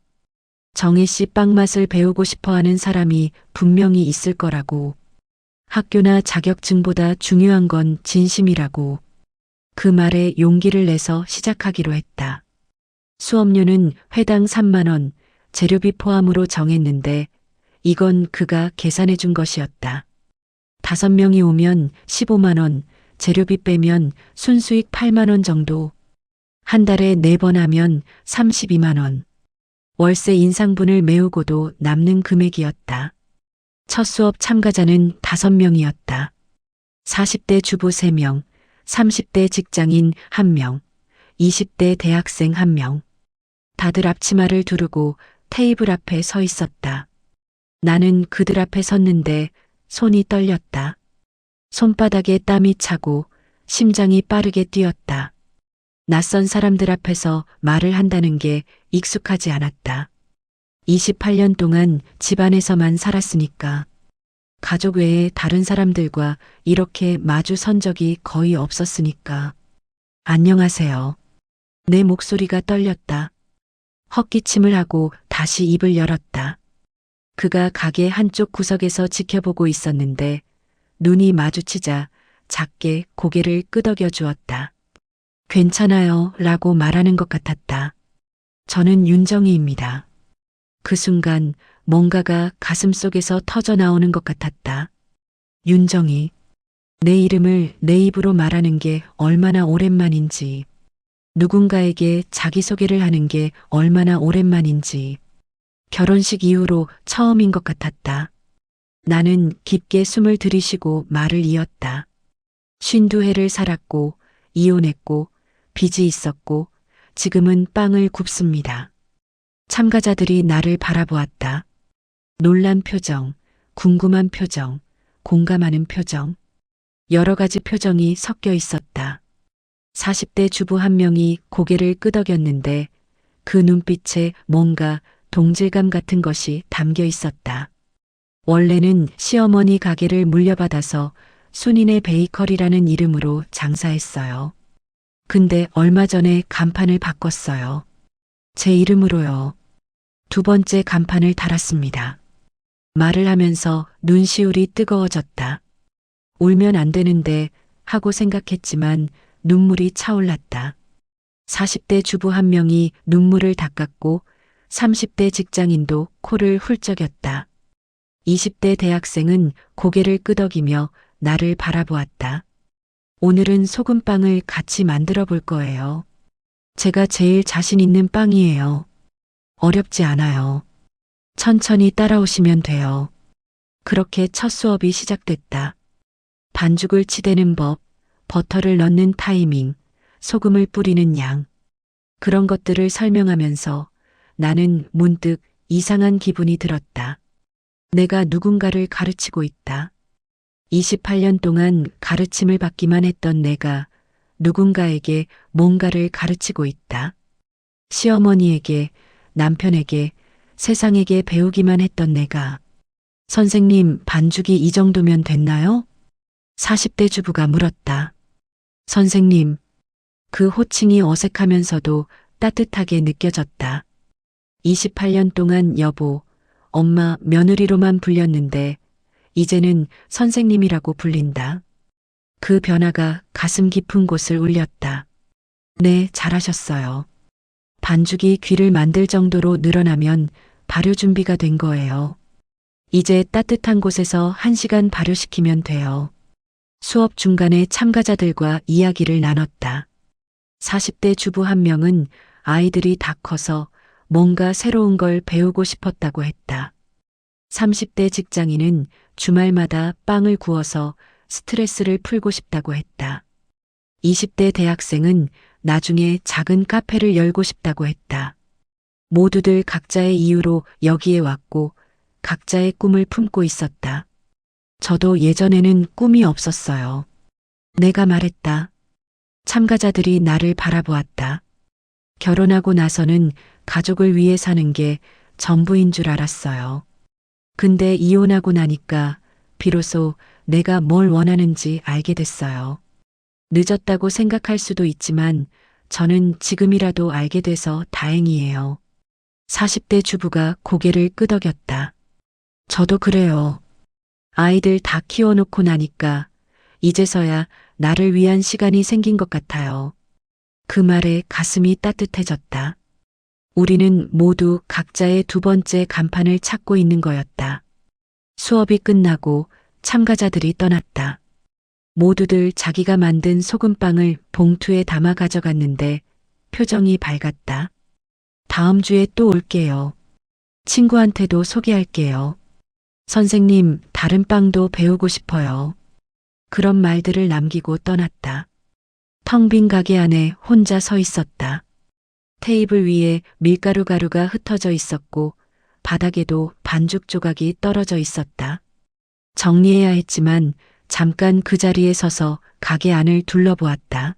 정혜 씨 빵 맛을 배우고 싶어 하는 사람이 분명히 있을 거라고. 학교나 자격증보다 중요한 건 진심이라고. 그 말에 용기를 내서 시작하기로 했다. 수업료는 회당 3만 원, 재료비 포함으로 정했는데 이건 그가 계산해 준 것이었다. 5명이 오면 15만 원, 재료비 빼면 순수익 8만 원 정도. 한 달에 4번 하면 32만 원. 월세 인상분을 메우고도 남는 금액이었다. 첫 수업 참가자는 5명이었다. 40대 주부 3명, 30대 직장인 1명, 20대 대학생 1명. 다들 앞치마를 두르고 테이블 앞에 서 있었다. 나는 그들 앞에 섰는데 손이 떨렸다. 손바닥에 땀이 차고 심장이 빠르게 뛰었다. 낯선 사람들 앞에서 말을 한다는 게 익숙하지 않았다. 28년 동안 집안에서만 살았으니까. 가족 외에 다른 사람들과 이렇게 마주 선 적이 거의 없었으니까. 안녕하세요. 내 목소리가 떨렸다. 헛기침을 하고 다시 입을 열었다. 그가 가게 한쪽 구석에서 지켜보고 있었는데 눈이 마주치자 작게 고개를 끄덕여 주었다. 괜찮아요 라고 말하는 것 같았다. 저는 윤정희입니다. 그 순간 뭔가가 가슴속에서 터져 나오는 것 같았다. 윤정희. 내 이름을 내 입으로 말하는 게 얼마나 오랜만인지. 누군가에게 자기소개를 하는 게 얼마나 오랜만인지. 결혼식 이후로 처음인 것 같았다. 나는 깊게 숨을 들이쉬고 말을 이었다. 52회를 살았고, 이혼했고, 빚이 있었고, 지금은 빵을 굽습니다. 참가자들이 나를 바라보았다. 놀란 표정, 궁금한 표정, 공감하는 표정. 여러 가지 표정이 섞여 있었다. 40대 주부 1명이 고개를 끄덕였는데 그 눈빛에 뭔가 동질감 같은 것이 담겨 있었다. 원래는 시어머니 가게를 물려받아서 순인의 베이커리라는 이름으로 장사했어요. 근데 얼마 전에 간판을 바꿨어요. 제 이름으로요. 2번째 간판을 달았습니다. 말을 하면서 눈시울이 뜨거워졌다. 울면 안 되는데 하고 생각했지만 눈물이 차올랐다. 40대 주부 1명이 눈물을 닦았고 30대 직장인도 코를 훌쩍였다. 20대 대학생은 고개를 끄덕이며 나를 바라보았다. 오늘은 소금빵을 같이 만들어 볼 거예요. 제가 제일 자신 있는 빵이에요. 어렵지 않아요. 천천히 따라오시면 돼요. 그렇게 첫 수업이 시작됐다. 반죽을 치대는 법, 버터를 넣는 타이밍, 소금을 뿌리는 양. 그런 것들을 설명하면서 나는 문득 이상한 기분이 들었다. 내가 누군가를 가르치고 있다. 28년 동안 가르침을 받기만 했던 내가 누군가에게 뭔가를 가르치고 있다. 시어머니에게, 남편에게, 세상에게 배우기만 했던 내가. 선생님, 반죽이 이 정도면 됐나요? 40대 주부가 물었다. 선생님, 그 호칭이 어색하면서도 따뜻하게 느껴졌다. 28년 동안 여보, 엄마, 며느리로만 불렸는데 이제는 선생님이라고 불린다. 그 변화가 가슴 깊은 곳을 울렸다. 네, 잘하셨어요. 반죽이 귀를 만들 정도로 늘어나면 발효 준비가 된 거예요. 이제 따뜻한 곳에서 1시간 발효시키면 돼요. 수업 중간에 참가자들과 이야기를 나눴다. 40대 주부 1명은 아이들이 다 커서 뭔가 새로운 걸 배우고 싶었다고 했다. 30대 직장인은 주말마다 빵을 구워서 스트레스를 풀고 싶다고 했다. 20대 대학생은 나중에 작은 카페를 열고 싶다고 했다. 모두들 각자의 이유로 여기에 왔고 각자의 꿈을 품고 있었다. 저도 예전에는 꿈이 없었어요. 내가 말했다. 참가자들이 나를 바라보았다. 결혼하고 나서는 가족을 위해 사는 게 전부인 줄 알았어요. 근데 이혼하고 나니까 비로소 내가 뭘 원하는지 알게 됐어요. 늦었다고 생각할 수도 있지만 저는 지금이라도 알게 돼서 다행이에요. 40대 주부가 고개를 끄덕였다. 저도 그래요. 아이들 다 키워놓고 나니까 이제서야 나를 위한 시간이 생긴 것 같아요. 그 말에 가슴이 따뜻해졌다. 우리는 모두 각자의 두 번째 간판을 찾고 있는 거였다. 수업이 끝나고 참가자들이 떠났다. 모두들 자기가 만든 소금빵을 봉투에 담아 가져갔는데 표정이 밝았다. 다음 주에 또 올게요. 친구한테도 소개할게요. 선생님, 다른 빵도 배우고 싶어요. 그런 말들을 남기고 떠났다. 텅 빈 가게 안에 혼자 서 있었다. 테이블 위에 밀가루 가루가 흩어져 있었고 바닥에도 반죽 조각이 떨어져 있었다. 정리해야 했지만 잠깐 그 자리에 서서 가게 안을 둘러보았다.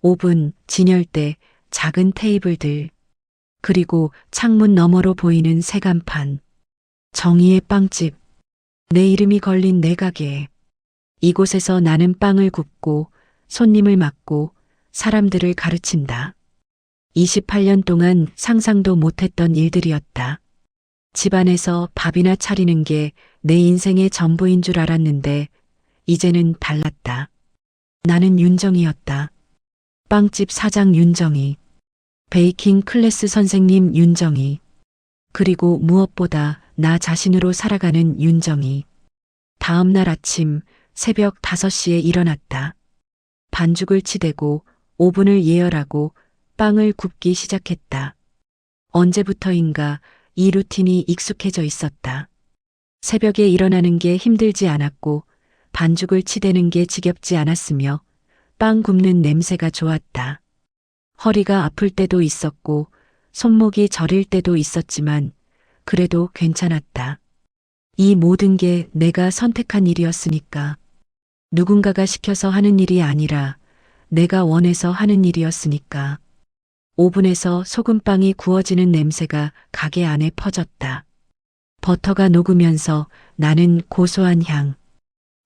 오븐, 진열대, 작은 테이블들, 그리고 창문 너머로 보이는 새간판. 정의의 빵집. 내 이름이 걸린 내 가게. 이곳에서 나는 빵을 굽고 손님을 맡고 사람들을 가르친다. 28년 동안 상상도 못했던 일들이었다. 집안에서 밥이나 차리는 게 내 인생의 전부인 줄 알았는데 이제는 달랐다. 나는 윤정이었다. 빵집 사장 윤정이, 베이킹 클래스 선생님 윤정이, 그리고 무엇보다 나 자신으로 살아가는 윤정이. 다음 날 아침 새벽 5시에 일어났다. 반죽을 치대고 오븐을 예열하고 빵을 굽기 시작했다. 언제부터인가 이 루틴이 익숙해져 있었다. 새벽에 일어나는 게 힘들지 않았고 반죽을 치대는 게 지겹지 않았으며 빵 굽는 냄새가 좋았다. 허리가 아플 때도 있었고 손목이 저릴 때도 있었지만 그래도 괜찮았다. 이 모든 게 내가 선택한 일이었으니까. 누군가가 시켜서 하는 일이 아니라 내가 원해서 하는 일이었으니까. 오븐에서 소금빵이 구워지는 냄새가 가게 안에 퍼졌다. 버터가 녹으면서 나는 고소한 향.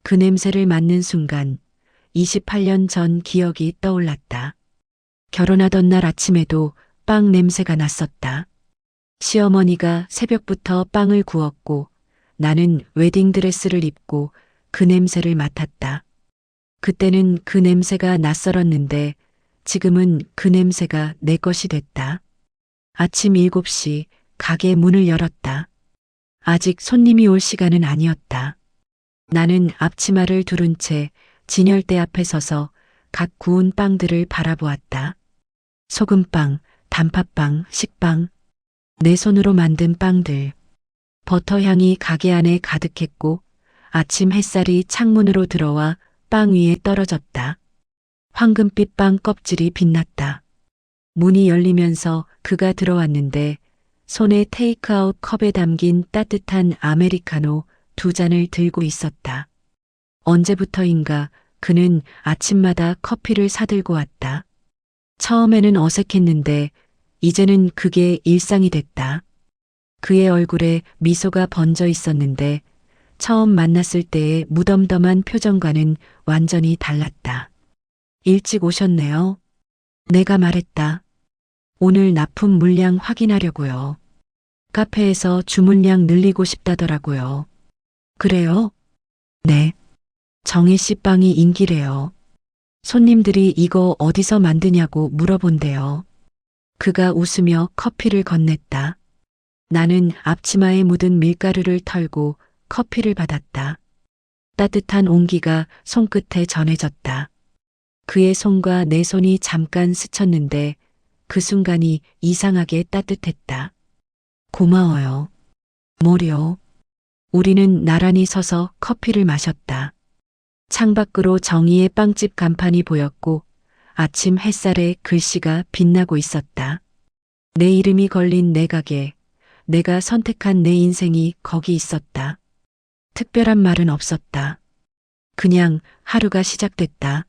그 냄새를 맡는 순간 28년 전 기억이 떠올랐다. 결혼하던 날 아침에도 빵 냄새가 났었다. 시어머니가 새벽부터 빵을 구웠고 나는 웨딩드레스를 입고 그 냄새를 맡았다. 그때는 그 냄새가 낯설었는데 지금은 그 냄새가 내 것이 됐다. 아침 7시 가게 문을 열었다. 아직 손님이 올 시간은 아니었다. 나는 앞치마를 두른 채 진열대 앞에 서서 각 구운 빵들을 바라보았다. 소금빵, 단팥빵, 식빵, 내 손으로 만든 빵들. 버터향이 가게 안에 가득했고 아침 햇살이 창문으로 들어와 빵 위에 떨어졌다. 황금빛 빵 껍질이 빛났다. 문이 열리면서 그가 들어왔는데 손에 테이크아웃 컵에 담긴 따뜻한 아메리카노 2잔을 들고 있었다. 언제부터인가 그는 아침마다 커피를 사들고 왔다. 처음에는 어색했는데 이제는 그게 일상이 됐다. 그의 얼굴에 미소가 번져 있었는데 처음 만났을 때의 무덤덤한 표정과는 완전히 달랐다. 일찍 오셨네요. 내가 말했다. 오늘 납품 물량 확인하려고요. 카페에서 주문량 늘리고 싶다더라고요. 그래요? 네. 정혜 씨 빵이 인기래요. 손님들이 이거 어디서 만드냐고 물어본대요. 그가 웃으며 커피를 건넸다. 나는 앞치마에 묻은 밀가루를 털고 커피를 받았다. 따뜻한 온기가 손끝에 전해졌다. 그의 손과 내 손이 잠깐 스쳤는데 그 순간이 이상하게 따뜻했다. 고마워요. 뭐려? 우리는 나란히 서서 커피를 마셨다. 창밖으로 정의의 빵집 간판이 보였고 아침 햇살에 글씨가 빛나고 있었다. 내 이름이 걸린 내 가게, 내가 선택한 내 인생이 거기 있었다. 특별한 말은 없었다. 그냥 하루가 시작됐다.